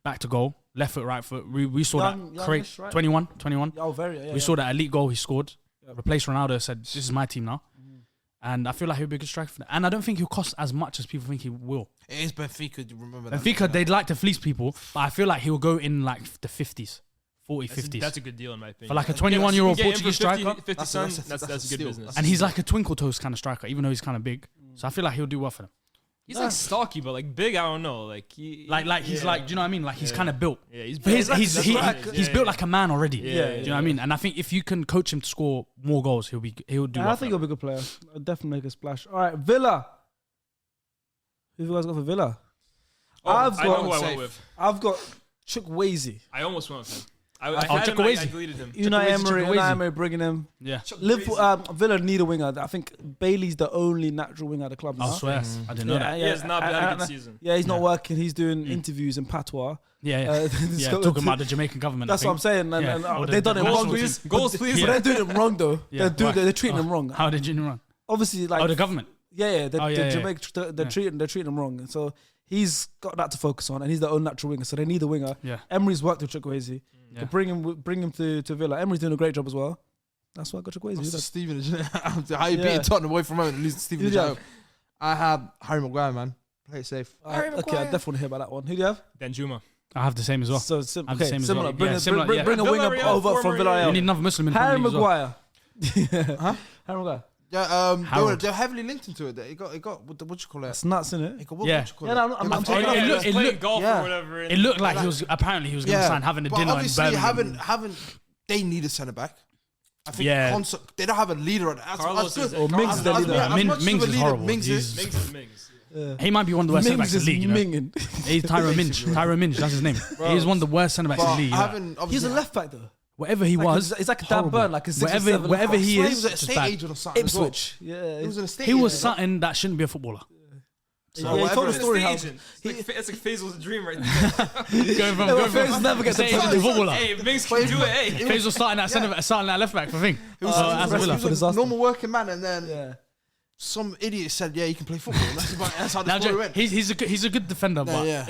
Back to goal, left foot, right foot. We saw that. Youngish, right? 21. Oh, very. Yeah, We saw that elite goal he scored. Replaced Ronaldo. Said, "This is my team now." And I feel like he'll be a good striker for that. And I don't think he'll cost as much as people think he will. It is Benfica. Remember that? Benfica, they'd like to fleece people, but I feel like he'll go in like the 50s, 40, 50s. That's a good deal in my opinion. For like a 21-year-old Get him for Portuguese 50 striker. 50 That's cents, a that's a good steal. business. And he's like a twinkle toes kind of striker, even though he's kind of big. So I feel like he'll do well for them. He's like stocky, but like big, I don't know. Like He's like, do you know what I mean? Like he's kind of built. yeah, he's But built. he's built like a man already. Yeah, Do you know what I mean? And I think if you can coach him to score more goals, he'll do well. I think he'll be a good player. I'll definitely make a splash. All right, Villa. Who have you guys got for Villa? I know who I went with. I've got Chukwueze. I almost went with him. I Oh, had him, Chukwueze. I deleted him. Chukwueze. Unai Emery bringing him. Yeah. Liverpool, Villa need a winger. I think Bailey's the only natural winger at the club now. I swear. I didn't know that. He has not had a good season. Yeah, he's not working. He's doing interviews in patois. Yeah. Yeah, Talking about the Jamaican government. That's what I'm saying. And, Yeah. and, Or they've done it Goals, wrong. please. But- Goals, please. But they're doing it wrong though. Yeah. They're treating them wrong. How did you run? Obviously, like The government. yeah, Oh, yeah, yeah. Jamaica, they're treating them wrong. So he's got that to focus on, and he's the own natural winger. So they need a winger. Yeah. Emery's worked with Chukwueze. Yeah. To bring him to Villa. Emery's doing a great job as well. That's why I got Chukwueze. What's Who's that? Stevenage? How you Yeah. beating Tottenham away from home and losing to Stevenage Who do at you home? I had Harry Maguire, man. Play it safe. Okay, I definitely want to hear about that one. Who do you have? Danjuma. I have the same as well. So I have the okay, same as similar. well. Bring, Yeah, a, similar, bring, yeah. bring a winger Villarreal, over from former- We Villarreal. need another Muslim in Harry Premier League as well. Maguire. Huh? Harry Maguire. Yeah, Howard. they were heavily linked into it. It got what you call it? That's nuts, innit? It got, what Yeah. you call Yeah, it? no, I'm It got- talking Oh, about- yeah, it he look- was it playing look- golf yeah. or whatever. It looked like he was going to sign, having a but dinner in obviously Birmingham. haven't they need a centre back? I think Yeah. they don't have a leader on it. Carlos is Or Mings is the leader. Mings is horrible. Mings is. Mings is Mings. He might be one of the worst centre Mings backs in is the league. You know? minging. He's Tyrone Minge. Tyrone Minge, that's his name. He's one of the worst centre backs in the But league. You know that? having He's obviously a left back though. Whatever he was, It's like a Dan horrible. Burn, like a 6 or 7 wherever he He is, was an just estate bad. agent or something. as well. Ipswich. Yeah. He was an estate He was agent. something that shouldn't be a footballer. Yeah, he told the story how It's like Faisal's dream right there. Going from Faisal's never gets estate the agent to footballer. Hey, Mings can do it. Hey. Faisal starting at centre, starting at left back for thing. He was, Aston Villa. he was a normal working man, and then Yeah. some idiot said, "Yeah, you can play football." And that's how the Now, story went. he's a good defender, but yeah.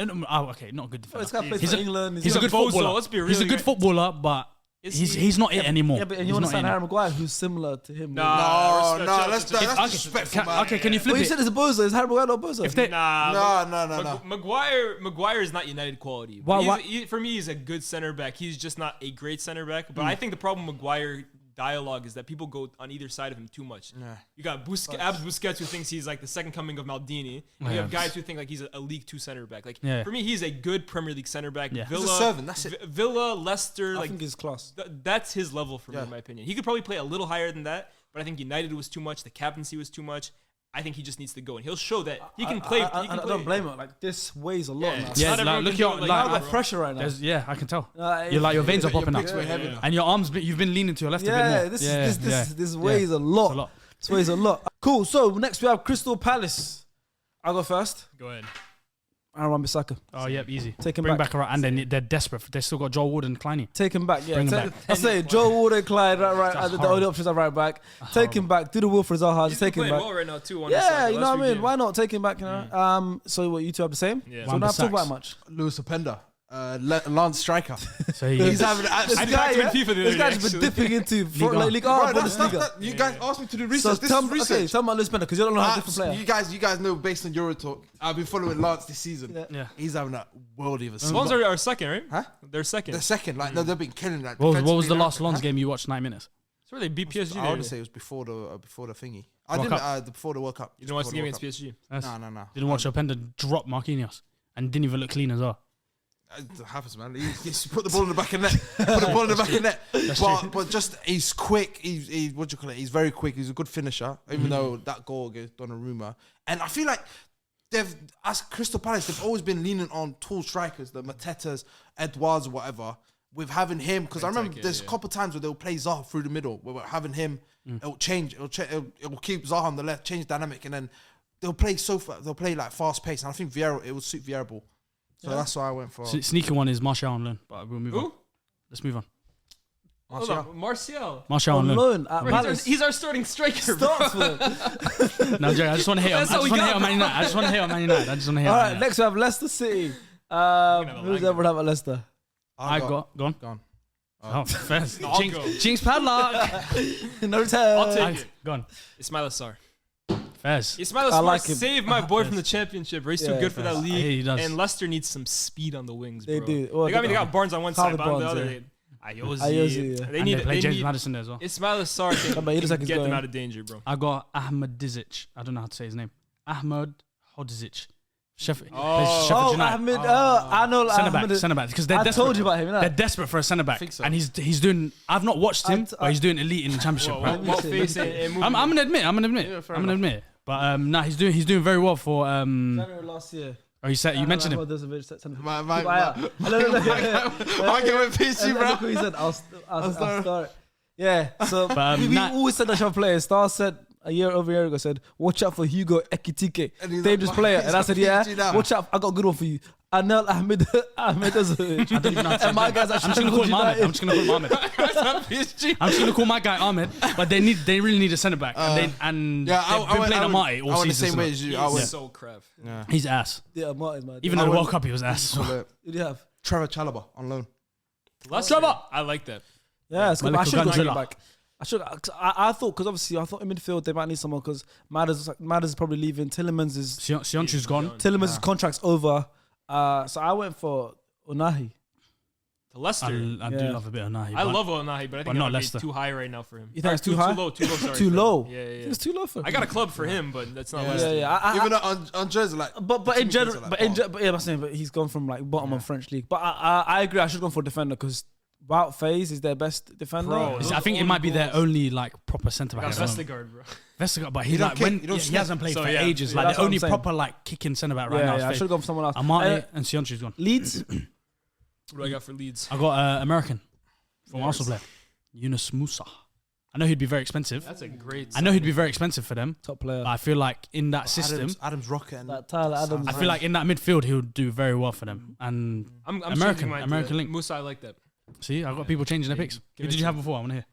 okay, not a good This defender. guy plays He's for a- England. He's a good bozo, footballer. let's be He's a really good good. footballer, but he's not it anymore. Yeah, but and He's you want not to sign in it. Harry Maguire, who's similar to him. Nah, No, respect, that's respect. disrespectful, man. Okay, can you flip Well, you it? said it's a bozo. Is Harry Maguire not a bozo? If they, Nah, Maguire is not United quality. Why- For me, he's a good center back. He's just not a great center back. Hmm. But I think the problem with Maguire dialogue is that people go on either side of him too much. You got Abs Busquets who thinks he's like the second coming of Maldini. And you have guys who think like he's a League Two center back. Like Yeah. for me, he's a good Premier League center back. Yeah. Villa, He's a servant, that's it. Villa, Leicester, I like think he's class. that's his level for me, Yeah. in my opinion. He could probably play a little higher than that, but I think United was too much. The captaincy was too much. I think he just needs to go, and he'll show that he can play. I don't blame him. Like this weighs a lot Yeah. now. yeah, Not everyone look can do your it like I that, got bro. pressure right now. yeah, I can tell. If- Your veins are Your popping picks up, were heavy now. and your arms you've been leaning to your left a bit Yeah, more. this weighs a lot. It's a lot. This weighs a lot. Cool. So next we have Crystal Palace. I'll go first. Go ahead. Aaron Wan-Bissaka. Oh, yep, easy. Take him Bring back. back around, and then they're desperate. They still got Joel Wood and Kleiny. Take him back. Yeah, Bring him back. I say Joe Ward and Clyde right. That's The horrible. only options are right back. Take him back. Do the Wilfred Zaha. Just He's been take him playing back. well right now too. Yeah, you know what I mean. Why not take him back? You know. So what you two have the same? Yeah. So we don't have to talk Wan-Bissaka. about much. Lewis Openda, Lance striker. So He's having an This absolute. guy, him in yeah, FIFA the this other guy's day, been dipping into Liga. Liga. Right, that's Bundesliga. that. You guys asked me to do So research. This tell is me, research. okay, tell me Lewis because you don't know how different player. You guys know based on Eurotalk, I've been following Lance this season. Yeah. He's having a worldie of a Swans season. are second, right? Huh? They're second. The second, like no, they've been killing that. What was the defensively, last huh? Lons game you watched 9 minutes? That's where they beat PSG. I want to there. say it was before the thingy. I World didn't before the World Cup. You didn't watch the game Before against PSG. That's- No. Didn't watch Openda drop Marquinhos and didn't even look clean as well. It happens, man. He's put the ball in the back of the net. Put the ball in the back of the net. But just he's quick. He's what do you call it? He's very quick. He's a good finisher. Even though that goal against Donnarumma, and I feel like as Crystal Palace, they've always been leaning on tall strikers, the Matetas, Edouards, or whatever. With having him, because I remember there's a couple of times where they'll play Zaha through the middle. Where we're having him, it'll change. It'll keep Zaha on the left, change dynamic, and then they'll play like fast pace. And I think Vieira, it will suit Vieira. So that's why I went for. Sneaky one is Martial on loan, but we'll move on. Let's move on. Hold on, Martial. Martial on loan. He's our starting striker, bro. No, Jerry, I just want to hit on. I just want to hit on Man United. I just want to hit on Man United. All right, next we have Leicester City. Who's ever have at Leicester? I got gone. Oh, first. Jinx padlock. No return. I'll take it. Gone. Ismail Assar. Fez. Ismail I Assar like him. saved my boy from the championship. Bro. He's too good for that league. Yeah, he does. And Leicester needs some speed on the wings, bro. They do. Well, They got Barnes on one side, but on the Barnes, other, yeah. Ayozi. yeah. They And need they play James need Maddison there as well. Ismail Assar can, but he looks like can he's get them going. out of danger, bro. I got Ahmed Dizic. I don't know how to say his name. Ahmed Hodzic. Sheffield United. Ahmed. I know. Centre back. Because they're I desperate. told you about him. They're desperate for a centre back, so. and he's doing. I've not watched him, but he's doing elite in the championship. Right? What face and I'm gonna admit. But nah, he's doing very well for. January last year. Oh, you said you mentioned him. I get with PC, Look bro. who he said. I'll start. Yeah. So But, we always said that shall play. Star said a year ago said, watch out for Hugo Ekitike, And he's dangerous like, player. he's And I like said, PSG now. watch out. I got a good one for you. Anel Ahmed Azovic. I don't even know how to say And my his guys name. actually I'm just gonna call him Ahmed. I'm just gonna call him Ahmed. PSG. I'm just gonna call my guy Ahmed. But they really need a centre back, and they've been playing Amati all I went the season. same way as you. I He's went. so crap. He's ass. Yeah, Martin's man. Even I in the went- World Cup, he was ass. Who do you have? Trevor Chalobah on loan. Leicester, I like that. Yeah, it's good. Malika I should have Gandrilla. gone back. I thought, because obviously I thought in midfield they might need someone because Madders is probably leaving. Sionchu's gone. Tillemans' contract's over. So I went for Unahi. To Leicester. I do love a bit of Nahi. I love Onahi, but I think not it might Leicester. be too high right now for him. You think it's too high? Too low. Too low. Sorry. Too for low. him. Yeah. It's too low for him. I got a club for him, but that's not Yeah, Leicester. yeah. Even on Jersey, like. But in general, like, but yeah, I'm saying, but he's gone from like bottom of French league. But I agree. I should have gone for a defender because Wout Faze is their best defender. Bro, I think it might be their goals. only like proper centre back. Got at the moment. Vestergaard, bro. Vestergaard, but You he's don't like kick, when you don't he snap. hasn't played So, for yeah. ages. Yeah, Like that's the what only I'm saying. proper like kicking centre back right now. I Is should have gone for someone else. Amati and Sionchu's gone. Leeds. What do I got for Leeds? I got American from Yes. Arsenal player, Yunus Musa. I know he'd be very expensive. That's a great. I know he'd be very expensive for them. Top player. But I feel like in that system, Adams Rocket. And That Tyler Adams. I feel like in that midfield, he would do very well for them. And I'm American- changing mine to American link. Musa, I like that. see, I've got people changing their Yeah, picks. give Who it did to you have me. before? I want to hear.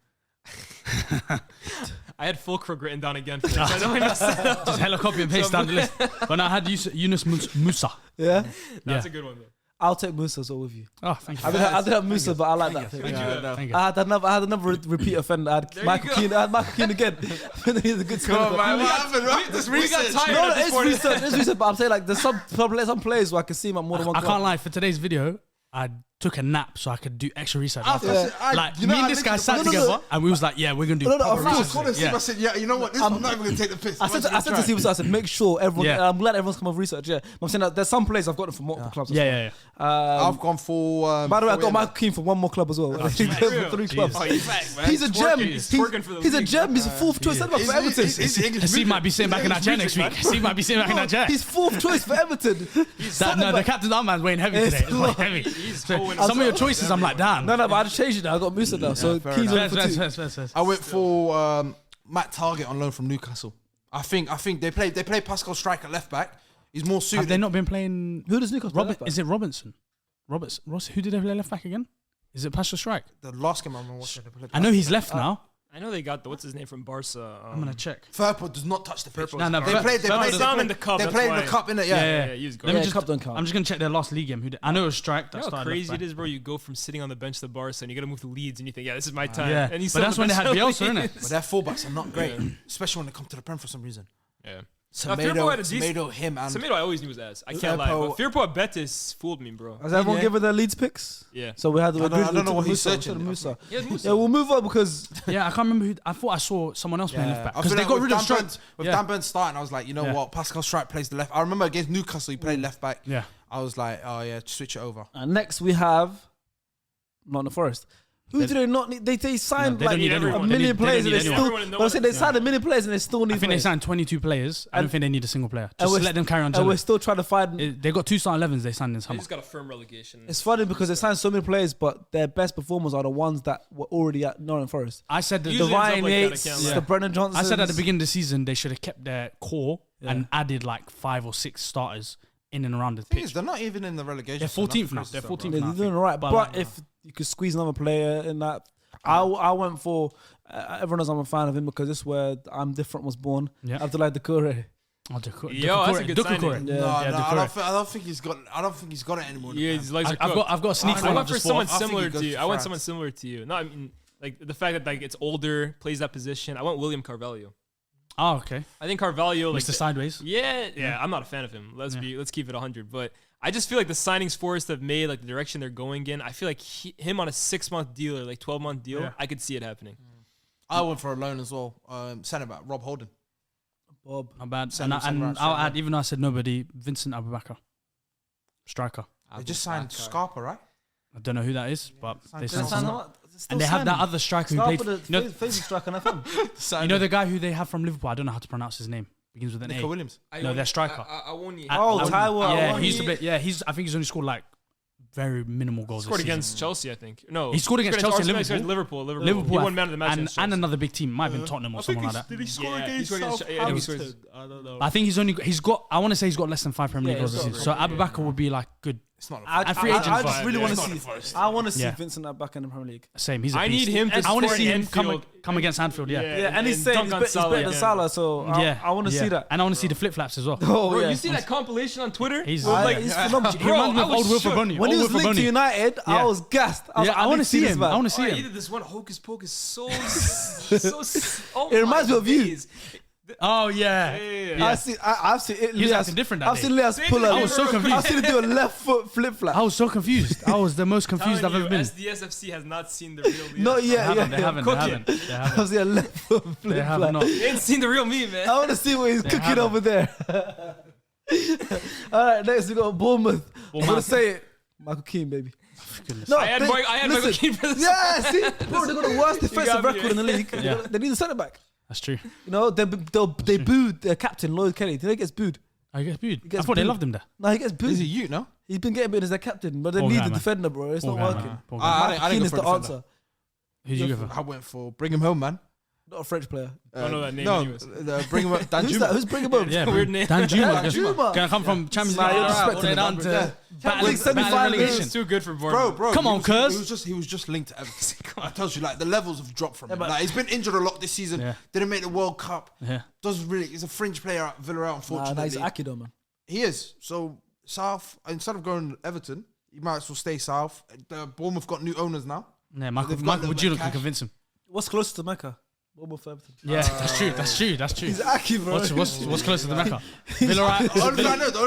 I had Fulkrug written down again for this. I know I messed it up. Just hella copy and paste down the list. But no, I had Yunus Musa. Yeah. That's Yeah. a good one, though. I'll take Musa so with you. Oh, thank you. I didn't have Musa, but I like that. Thank you. Thank you. I had another repeat offender. I had Michael you Keane. I had Michael Keane again. He's a good scorer. What happened, right? This We got research. tired No, of this it's morning. recent. It's recent. But I'm saying like there's some players where I can see him at more than one I club. can't lie. For today's video, I took a nap so I could do extra research. I after. thought- Like you know, me and I this guy linked sat it- no, no, together and we was like, yeah, we're gonna do. No, no, proper of I course. research. called him. Yeah. I said, yeah, you know what? This I'm not even gonna take the piss. I said to see what I said. Make sure everyone. Yeah. I'm glad everyone's come up with research. Yeah, I'm saying that there's some players I've got them from multiple clubs. as Yeah. well. I've gone for. By the way, I got Fourier. Michael Keane from one more club as well. He's got real. for 3 clubs. Oh, he's back, man. He's a gem. He's twerking for the He's a league, gem. He's a fourth choice centre back for Everton. He's English. Steve might be sitting back in that chair next week. Steve might be sitting back in that chair. He's fourth choice for Everton. No, the captain's armband's weighing heavy It's today. It's weighing long. heavy. He's So, going some of your choices, I'm like, damn. No, but I just changed it now. I got Musa now. So fair Keane's enough. on for 2. Fair. I went for Matt Target on loan from Newcastle. I think they play Pascal Strike at left back. He's more suited. Have they not been playing? Who does Newcastle play left back? Is it Robinson? Ross, who did they play left back again? Is it Pascal Strike? The last game I'm watching, they played. I know he's left now. I know they got what's his name from Barca. I'm gonna check. Firpo does not touch the pitch. No, They played down in the cup. They that's played in why. the cup, innit? Yeah. Yeah, he was Let good. me Yeah, just. cup don't count. I'm just gonna check their last league game. I know it was Strike. You That know how started crazy left it back. is, bro? You go from sitting on the bench to Barca and you got to move to Leeds and you think, yeah, this is my time. Yeah, And he's but still that's the when they best had of Bielsa, innit? Leeds. But their fullbacks are not great, especially when they come to the Prem for some reason. Yeah. Firpo had a decent- Semedo, him, and Semedo, I always knew was ass. I can't lie. But Firpo at Betis fooled me, bro. Has everyone Yeah. given their Leeds picks? Yeah. So we had. I don't know what he's searching. Musa. Yeah, Musa. Yeah, we'll move on because Yeah, I can't remember who. I thought I saw someone else playing left back I because feel they like got with rid of Dan Strike. Burn- With Yeah. Dan Burn starting, I was like, you know Yeah. what? Pascal Strike plays the left. I remember against Newcastle, he played left back. Yeah. I was like, oh yeah, switch it over. And next we have Nottingham Forest. Who do they not need? They signed they don't like need a anyone. million They players don't and they need still. anyone. But I said they signed a million players and they still need. I think they players. signed 22 players. I don't think they need a single player. And Just we're let them carry on. And we're gelling. still trying to find. They got 2 starting 11s they signed in They summer. just got a firm relegation. It's funny because they signed so many players, but their best performers are the ones that were already at Nottingham Forest. I said that The Usually ends up Ryan like that, I Yates, can't the lie. Brennan Johnson. I said at the beginning of the season they should have kept their core Yeah. and added like 5 or 6 starters in and around the Thing is, pitch. they're not even in the relegation. They're so 14th now. nothing They're crazy 14th stuff, now. they're doing all right, But, but like, if you could squeeze another player in that, I went for. Everyone knows I'm a fan of him because this is where I'm Different was born. Yeah. After like the Kure. Oh, Yo, that's a good signing. Yeah. No, Yeah, no, Doucouré. I don't think he's got. I don't think he's got it anymore. Yeah, his legs are I've cooked. got a sneak I one. I I've went for just someone bought. I think similar he goes to you. to I went France. someone similar to you. No, I mean like the fact that like it's older, plays that position. I went William Carvalho. Oh, okay. I think Carvalho, like Mr. Sideways. yeah, I'm not a fan of him. Let's keep it 100. But I just feel like the signings Forest have made, like the direction they're going in. I feel like him on a 6-month deal or like 12-month deal, Yeah. I could see it happening. I went for a loan as well. Centre back Rob Holden. Bob. Not bad. Send him And somewhere I'll straight add, away. even though I said nobody, Vincent Abubakar. Striker. They just signed Scarpa, right? I don't know who that is, but they signed Sign someone. him up. Still And they have sign that him. other striker who Start played. for the You know, Facebook striker on FM. you know the guy who they have from Liverpool? I don't know how to pronounce his name. Begins with an Nico A. Williams. No, their striker. I won't need. Oh, That- Taiwo. Yeah, Awoniyi. he used to be. Yeah, I think he's only scored like very minimal goals. scored this season. against Chelsea, I think. No, He scored against Chelsea and Arsenal, he scored Liverpool. Liverpool. He won man of the match and, against and Chelsea. another big team. It might have been Tottenham or someone like that. Did he score Yeah, he against scored against- yeah, Southampton? he scored- I don't know. I think he's got. I want to say he's got less than 5 Premier League Yeah, goals he's this season. got- So Abubakar would be like good. It's not. At free agent I just vibe, really yeah. want It's to not see. the first. I want to see Yeah. Vincent back in the Premier League. Same. He's a I beast. need him to I want to score see in him come Anfield. against Anfield. Yeah. Yeah. Yeah, and he's and saying dunk he's, on he's Salah better than again. Salah, so I want to see that. And I want to see the flip flaps as well. Oh Bro, yeah, you see that compilation on Twitter? He's With, like, he's phenomenal. he Bro, reminds me I of was old Wilfred shook. Boney. When he Old was Wilfred linked to Boney. United, I Yeah. was gassed. I was Yeah, like, I want to need see this him. man. I want to see Oh, he him. did this one hocus pocus so oh It reminds my me of you. days. Oh yeah. Yeah. I've seen it. He was acting different that I've day. seen Lias They pull did a. it I was so real quick. confused. I've seen him do a left foot flip flap. I was so confused. I was the most confused I've ever been. SDSFC has not seen the real me. Not They yet. haven't. They Yeah, haven't. Cook They it. haven't. They I've haven't. seen a left foot They flip have flap. not. They ain't seen the real me, man. I want to see what he's cooking haven't. over there. All right, next we got Bournemouth. I'm gonna say it. Michael Keane, baby. Goodness. No, I had Michael Keane for this. Yeah, see, bro, they got the worst defensive got me. record in the league. Yeah. They need a centre back. That's true. You know, they booed their captain Lloyd Kelly. Did he gets booed? I guess booed. I gets thought they booed. loved him there. No, he gets booed. Is he you? No. He's been getting booed as their captain, but they Poor need guy, the man. defender, bro. It's Poor not guy, working. man. Poor guy. I Michael didn't Keane go is for the a defender. answer. Who'd you go for? I went for bring him home, man. Not a French player. Don't know that name No, anyways. bring him home. Dan Who's that? Juma. Who's bringing him? Yeah, Weird man. name. Dan Juma. Juma. Gonna come from Champions Nah, League you're all disrespecting the way him, down man. to Yeah. battle- League battle semi-final. relegation. It's too good for Bournemouth. Bro, Come on, cuz. He was just linked to Everton. I told you, like the levels have dropped from him. but- Like he's been injured a lot this season. Yeah. Didn't make the World Cup. Yeah. He's a fringe player at Villarreal. Unfortunately, He's Akido, man. he is. So South, instead of going to Everton, you might as well stay South. The Bournemouth got new owners now. Yeah, They've Michael got a Michael little bit Woodula of can cash. convince him. What's closest to Mecca? Bournemouth Everton. Yeah, that's true. That's true. That's true. He's Aki, bro. What's closer to Mecca? Villarreal. The only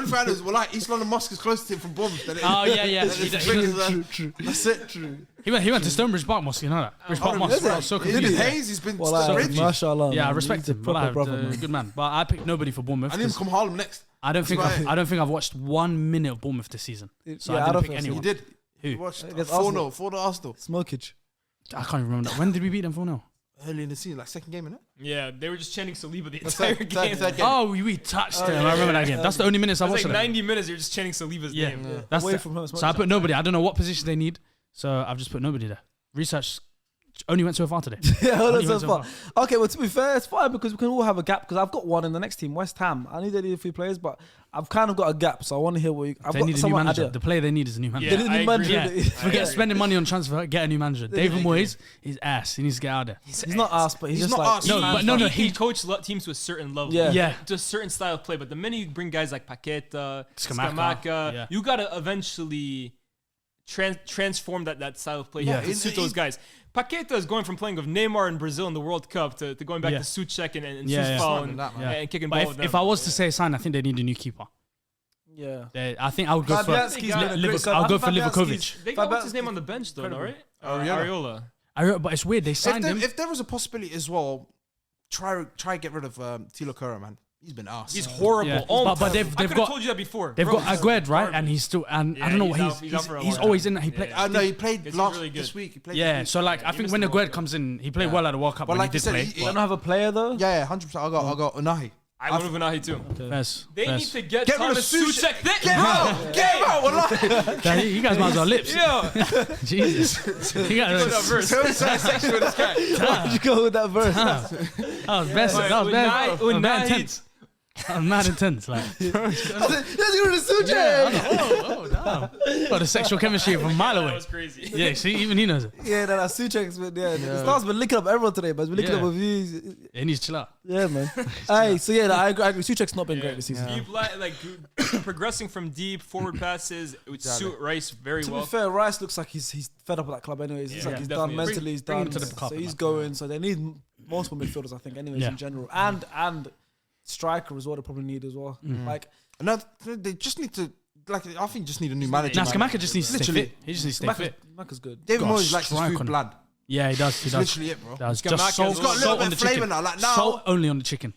thing I know is, well, like East London Mosque is close to him from Bournemouth. Then Oh yeah, yeah. Then He, it's he- bringing True. That's it. True. he went to Stonebridge Park Mosque. You know that? Bridge Park Mosque. is it? I was so Did confused. Hayes? He's been Well, so like, mashallah. Yeah, I man. respect He's a him. proper Well, brother, man. good man. But I picked nobody for Bournemouth. I need him to 'cause come Harlem next. I don't think That's right. I don't think I've watched 1 minute of Bournemouth this season. So Yeah, I I don't didn't pick think so. He anyone. did. Who? He watched Against 4-0 for the Arsenal Smokage. I can't even remember that. When did we beat them 4-0? early in the season, like second game, innit? Yeah, they were just chanting Saliba the That's entire third game. game. Oh, we touched them. I remember that game. That's the only minutes I It was watched. like of them. 90 minutes, you're just chanting Saliba's Yeah. name. That's Away the- from home. So I put nobody. I don't know what position they need. So I've just put nobody there. Research only went so far today. Yeah, hold on Only so went so far. Okay, well, to be fair, it's fine because we can all have a gap because I've got one in the next team, West Ham. I need they need a few players, but I've kind of got a gap, so I want to hear what you. I've They got need a new someone manager. idea. The player they need is a new manager. They need a new I manager. agree. Yeah. Forget spending money on transfer. Get a new manager. David Moyes is ass. He needs to get out of there. He's not us, but he's He's just not like us. No, but no, he he- can coach teams to a certain level. Yeah. Yeah. To a certain style of play. But the minute you bring guys like Paqueta, Scamacca, Scamacca, yeah. you got to eventually transform that style of play Yeah. to suit those guys. Paqueta is going from playing with Neymar in Brazil in the World Cup to going back Yeah. to Suchek and Yeah, yeah. Sousfal Smarter and, than that, man. Yeah. and kicking But ball if, with them. if I was to say a sign, I think they need a new keeper. yeah. I think I would go for. Fabianski's been a great side. I'll go for Fabianski's- Livakovic. they got what's his name on the bench though, no, right? Areola. Areola. But it's weird. They signed him. If there was a possibility as well, try get rid of Tilo Kura, man. He's been asked. He's horrible. Yeah. Oh, But they've I could have got- told you that before. They've Bro, got he's Aguerd, right? garbage. And he's still, and Yeah, I don't know he's what out- he's out for a he's long always time. in. He played. Yeah. No, he played He's last really good. this week. He played Yeah, this week. so like I he think missed when the Aguerd World Cup. comes in, he played well at the World Cup But when like he you did said, play. he- They don't have a player though. Yeah, 100%. I got Unahi. I went with Unahi too. First, They need first. to get Get rid of Thomas Souček. Souček. Get him out! Get him out! Wallahi. Yeah, you guys might as well lips. Yeah. Jesus. You guys That verse. So sexual with this guy. Why'd you go with that verse? that was best. That was best. That was mad intense. That was mad intense. Like, Let's go to the Suche. oh, damn. Got the sexual chemistry from a mile That away. was crazy. Yeah, see, even he knows it. Yeah, that Suchek's been The Stars been linking up everyone today, but it's been linking Yeah. up with you. He needs to chill out. Yeah, man. Hey, so yeah, I agree. Suchek's not been great this season. Deep, like progressing from deep forward passes, it would suit Rice very To be well. fair, Rice looks like he's fed up with that club anyways. It's Yeah, like he's definitely. done mentally, he's bring done. him to the cup, So he's man. going. So they need multiple midfielders, I think, anyways, Yeah. in general. And striker as well, they probably need as well. Like, No, they just need to. Like, I think just need a new manager. Nah, man. Skamaka just needs to stay Literally. fit. He just needs to stay fit. Maka's good. David Got Moyes likes his strike food on him. bland. Yeah, he does. He does. Literally it, bro. Does Skamaka just salt, has got a salt little on bit the of flavour chicken. now, like now. Salt only on the chicken.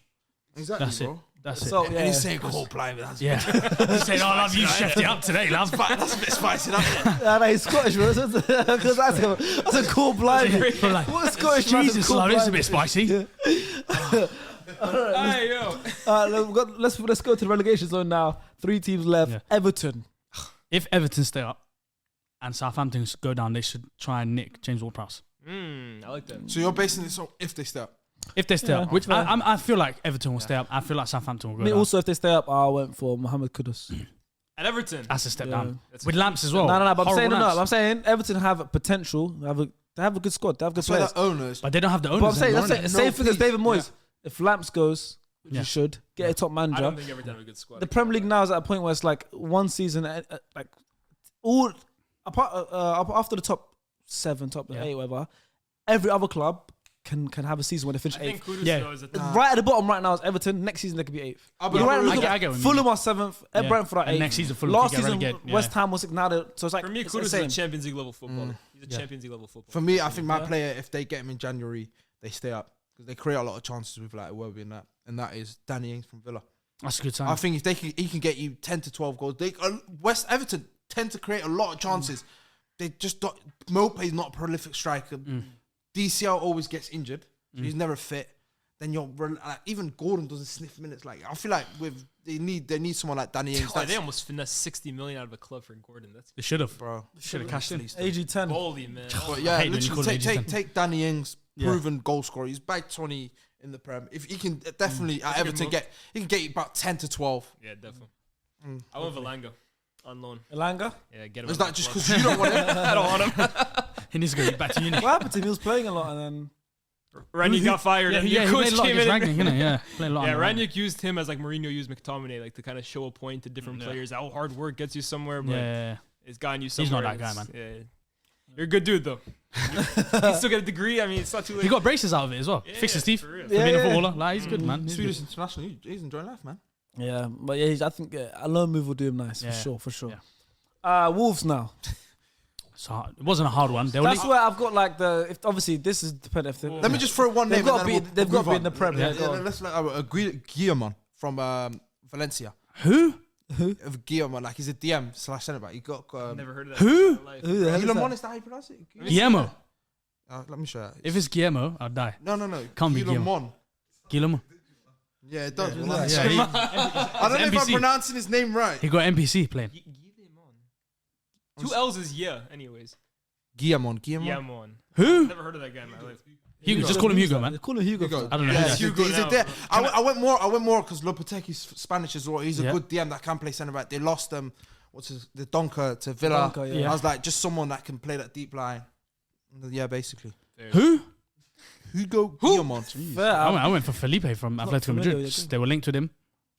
Exactly, That's it. bro. That's it. So And yeah, he's saying cold blind. That's Yeah. He's saying, "Oh, I love you, chefed it up today, love." that's a bit spicy, isn't it? yeah, he's Scottish, bro. Because that's a cool blind. But like, What Scottish man is Jesus, cool love, this is a blind? bit spicy. Hey, yo. Let's go to the relegation zone now. 3 teams left. Yeah. Everton. If Everton stay up and Southampton go down, they should try and nick James Ward-Prowse. I like that. So you're basing this on if they step. If they stay Yeah, up, which fair. I feel like Everton will stay up. I feel like Southampton will I go mean, down. also if they stay up, I went for Mohamed Kudus. At Everton. That's a step Yeah. down. That's With Lamps as well. No. But I'm Horrible saying Lamps. I'm saying Everton have potential. They have a good squad. They have good So players. the owners. But they don't have the But I'm owners. saying, anymore, that's innit? it. Same thing as peace. David Moyes. If Lamps goes, which Yeah. he should, get a top I manager. don't think Everton have a good squad. The Premier League now is at a point where it's like one season, like all apart after the top 7, top Yeah. 8, whatever. Every other club can have a season where they finish I think 8th. Kudus Yeah. though is at Right at the bottom right now is Everton. Next season they could be 8th. I'll be- You're right, I'll be- look I at get what you Fulham mean. are 7th. Yeah. Brentford are 8th. And next season Fulham Last could get season relegated, West yeah. Ham was now. So it's like For me, it's Kudus is a insane. Champions League level footballer. He's a Yeah. Champions League level footballer. For me, I think my player, if they get him in January, they stay up because they create a lot of chances with like Iwobi and that is Danny Ings from Villa. That's a good sign. I think if he can get you 10 to 12 goals. West Everton tend to create a lot of chances. They just don't. Mope's not a prolific striker. DCL always gets injured, so he's never fit. Then like, even Gordon doesn't sniff minutes. Like I feel like they need someone like Danny Ings. Oh, they almost finessed 60 million out of a club for Gordon. That's They should have. bro. Should have cashed in. AG10. holy man. But yeah, hate when you call literally him take Danny Ings, Yeah. proven goal scorer. He's back 20 in the Prem. If he can definitely at a good Everton move. he can get you about 10 to 12. Yeah, definitely. I went Valanga on loan. Elanga. Yeah, get him. Is out that of just the club. because you don't want him? I don't want him. He needs to go back to uni. What happened to him? He was playing a lot and then. Randy got fired. Yeah, and he your coach played a lot came against in. Rangnick, innit? Yeah, played a lot. Yeah, on the Rangnick used him as like Mourinho used McTominay, like to kind of show a point to different players. How hard work gets you somewhere, but Yeah. it's gotten you He's somewhere. not that guy, It's- man. Yeah. You're a good dude though. You still get a degree. I mean, it's not too late. He got braces out of it as well. Yeah, Fixed his teeth. for real. For being a Yeah. footballer. Like, he's good, man. He's Swedish good. international. He's enjoying life, man. Yeah, but yeah, I think a loan move will do him nice Yeah. for sure. Yeah. Wolves now. So it wasn't a hard one. They were That's where I've got like if obviously this is dependent. If Let me just throw one name. They've got to and be. then we'll They've got to move be in the on. Prem. Yeah, Yeah, go on. let's Guillermo from Valencia. Who? Guillermo, like he's a DM / centre back. He got Never heard of that. Who? in my life. Who the hell is Guillermo. that? Is that how you pronounce it? Guillermo. Let me show you. If it's Guillermo, I'll die. No. Can't be Guillermo. Guillermo. Yeah, it does. Yeah, Wallahi. Yeah, he, I don't know if I'm NBC. pronouncing his name right. he got NPC playing. Two L's is yeah. Anyways, Guillermo. yeah, man. Who? Never heard of that guy in my life. Hugo. Just call him Hugo, man. They call him Hugo. Hugo. I don't know. Yeah, who that is. Hugo he's a now, DM. bro. I went more because Lopetegui's Spanish as well. He's a Yeah. good DM that can play centre back. They lost the Donker to Villa. Donker, yeah. I was like, just someone that can play that deep line. Yeah, basically. Who? Hugo Guillermo. Fair. I went for Felipe from Atletico familiar Madrid. with it. They were linked with him,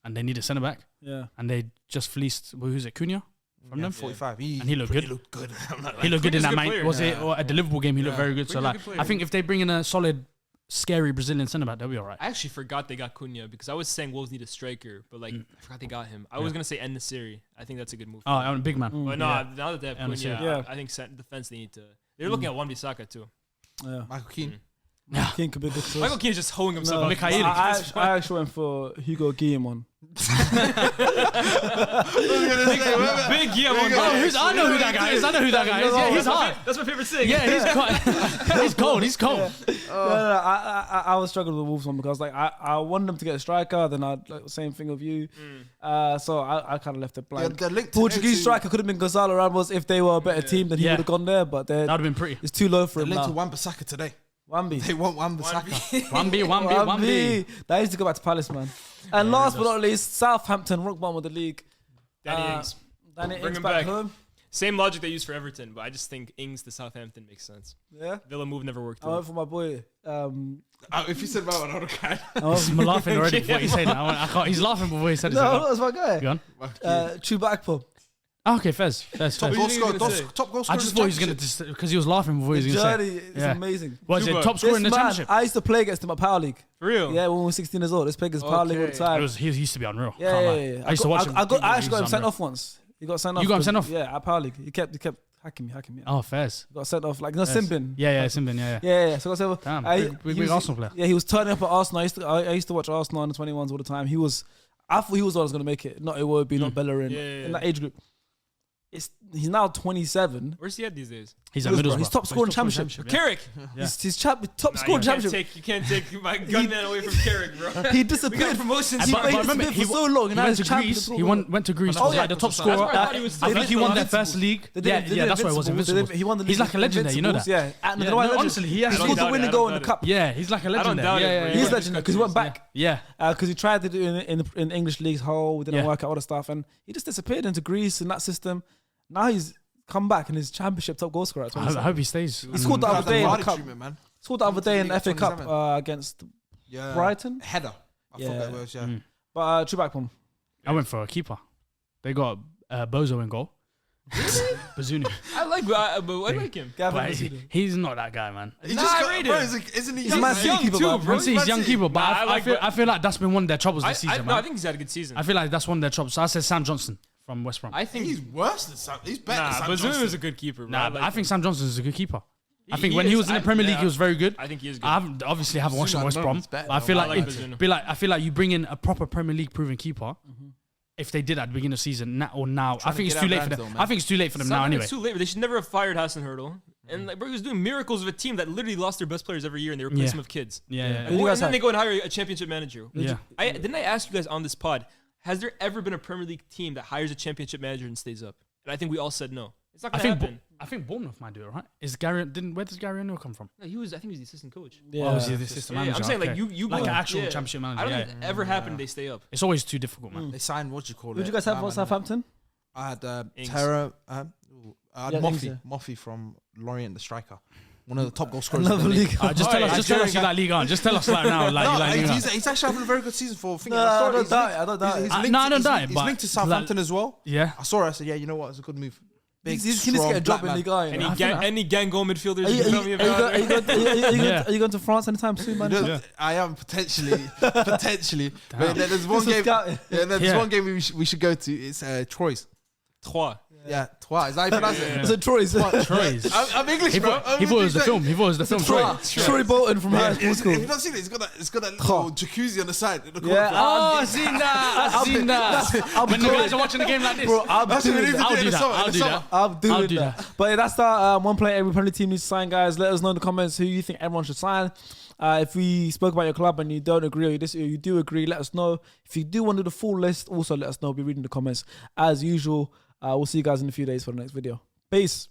and they needed centre back, Yeah. and they just fleeced. Who's it? Cunha from them. 45. And he looked good. He looked good. I'm not He looked good in Cunha's that a good man. player. Was it or at the Liverpool game? He looked Yeah. very good. So Cunha's a like, good player. I think if they bring in a solid, scary Brazilian centre back, they'll be all right. I actually forgot they got Cunha because I was saying Wolves need a striker, but like I forgot they got him. I was gonna say En-Nesyri. I think that's a good move. Oh, I'm a big man. But no, Yeah. now that they have En-Nesyri. Cunha, Yeah. I think defense they need to. They're looking at Wan-Bissaka too. Yeah. Michael Keane. Keane could be the choice. Michael Keane is just hoeing himself. No, out. Mikhail. I actually went for Hugo Guillemon. Big Guillermo. I know who that guy is. Yeah, he's hard. That's my favorite thing. Yeah, he's quite. He's cold. He's cold. I was struggling with the Wolves one because like I wanted them to get a striker, then I like the same thing with you. So I kind of left it blank. They're linked Portuguese to, striker could have been Gonzalo Ramos if they were a better team, then he Yeah. would have gone there. But That'd have been pretty. it's too low for they're him linked to now. Wan-Bissaka today. Wambi. They want Wan-Bissaka. 1B. That used to go back to Palace, man. And last but not least, Southampton, rock bottom of the league. Danny Ings. Danny Bring Ings him back back. home. Same logic they used for Everton, but I just think Ings to Southampton makes sense. Yeah. Villa move never worked. I went for my boy. If you said about another guy. I'm laughing already before you say that. I can't. He's laughing before he said it. No, that's my guy. Go on. Chewbacca. Okay, Fez. Top goal scorer. Top goal scorer. I just thought he was going to, because he was laughing before he was The going to journey say. is amazing. Was it Chuba. top scorer in the This man, championship? I used to play against him at Power League. For real? Yeah, when we were 16 years old. Let's play against Power League all the Okay. time. He used to be unreal. Yeah, Can't yeah, lie. yeah. I used to watch him. I actually got him He was sent unreal. off once. He got sent off. You got him 'cause- sent off? Yeah, at Power League. He kept hacking me. Yeah. Oh, Fez. Got sent off like Simbin. Yeah, Simbin. Yeah. Yeah. So I got sent off. Damn. Big Arsenal player. Yeah, he was turning up at Arsenal. I used to watch Arsenal under 21s all the time. I thought he was the one who was going to make it. Not Iwobi, not Bellerin. Yeah. In that age group. He's now 27. Where's he at these days? He's at Middlesbrough. He's top scorer in championship. Carrick. Yeah. He's top Nah, scorer in championship. You can't take my gunman away from Carrick, bro. He We disappeared. got promotions. He But disappeared remember, for so long. He And now went he's to Greece. He went to Greece. Oh, Was yeah, like the top that's scorer. why I thought he was I think he won their Invincibles. first league. They did Yeah, that's why it was Invincibles. He won the He's league like a legend there, you know that? Yeah, and Yeah, the no, honestly, he he actually- scored the doubt it, winning I goal don't in the doubt cup. Yeah, he's like a legend there. doubt it, Yeah, bro. He's Yeah. legendary because he went back. Yeah. Because he tried to do it in English leagues whole, didn't Yeah. work out all the stuff, and he just disappeared into Greece in that system. Now he's come back and his championship top goal scorer at I 27. hope he stays. He scored the That's other day in the Vardy cup. treatment, man. Scored the other day in the FA Cup 27. against Yeah. Brighton. Header. I Yeah. forgot it was, yeah. But Chewbacca. I went for a keeper. They got Bozo in goal. Bazunu. I like him. Gavin But Bazunu. he's not that guy, man. He Nah, just I got, rate bro, him. isn't he He's young? Man City young keeper, too, man. bro. Man City's young keeper, but Nah, I feel like that's been one of their troubles this season, no, I man. think he's had a good season. I feel like that's one of their troubles. So I said Sam Johnson from West Brom. I think He's worse than Sam. He's better nah, than Sam Bazunu is Johnson. a good keeper. Bro. Nah, but I think Sam Johnson is a good keeper. I He think when he is. was in the I- Premier League, yeah. he was very good. I think he is good. I haven't watched him Bazunu West at the Brom. moment's better, But I feel though. like, I like Bazunu. I feel like you bring in a proper Premier League proven keeper. If they did at the beginning of the season now, I think to it's get too out late for Rams them. though, man. I think it's too late for them now Sometimes anyway. It's too late. They should never have fired Hassan Hurdle. And like, bro, he was doing miracles of a team that literally lost their best players every year, and they replaced Yeah. them with kids. Yeah, And, yeah, Who do you guys then have? they go and hire a championship manager. yeah. Didn't I ask you guys on this pod? Has there ever been a Premier League team that hires a championship manager and stays up? And I think we all said no. It's not I going to think happen. I think Bournemouth might do it, right? Where does Gary O'Neill come from? No, I think he was the assistant coach. Yeah. Obviously, the assistant Yeah, manager. I'm saying like okay. you like go, an actual yeah. championship I manager. don't Yeah, think it ever happened. They stay up. it's always too difficult, man. They signed, what do you call it? Who did you guys have for Rahman, Southampton? I had Ings. Terra. I had Yeah, Ings, Moffy from Lorient, the striker. One of the top goal scorers. in Another the league. league. Just tell us Nigerian you like Ligue 1. Just tell us like now, like you No, like Ligue 1. he's actually having a very good season for. No, I don't doubt it. I don't doubt it. He's I- linked no, I to- don't he's doubt linked- it, He's but linked to Southampton as well. Yeah. I saw it. I said, yeah, you know what? It's a good move. Big, He can just get a job in Ligue 1. Any you know? gang goal midfielders Are you you can tell me about? Yeah. going to France anytime soon, man? I am potentially. But there's one This is game. scouting. Yeah, there's Yeah. one game we should go to. It's Troyes. Trois. Yeah, Troyes. Is that how you pronounce it? It's a Troy's. Troyes. I'm English, He bro. thought it was the film. He thought it was the film. Troy. Troy. Troy Bolton from high If school. you've not seen it, it's got a little jacuzzi on the side. In the corner. Yeah, Oh, I've seen that. I've seen that. When the guys are watching the game like this. Bro, I'm That's what we doing need to that. I'll do in do the that. summer. I'll in the do summer. that. I'm doing I'll do that. But that's our one player every Premier League team needs to sign, guys. Let us know in the comments who you think everyone should sign. If we spoke about your club and you don't agree or you do agree, let us know. If you do want to do the full list, also let us know. We'll be reading the comments as usual. We'll see you guys in a few days for the next video. Peace.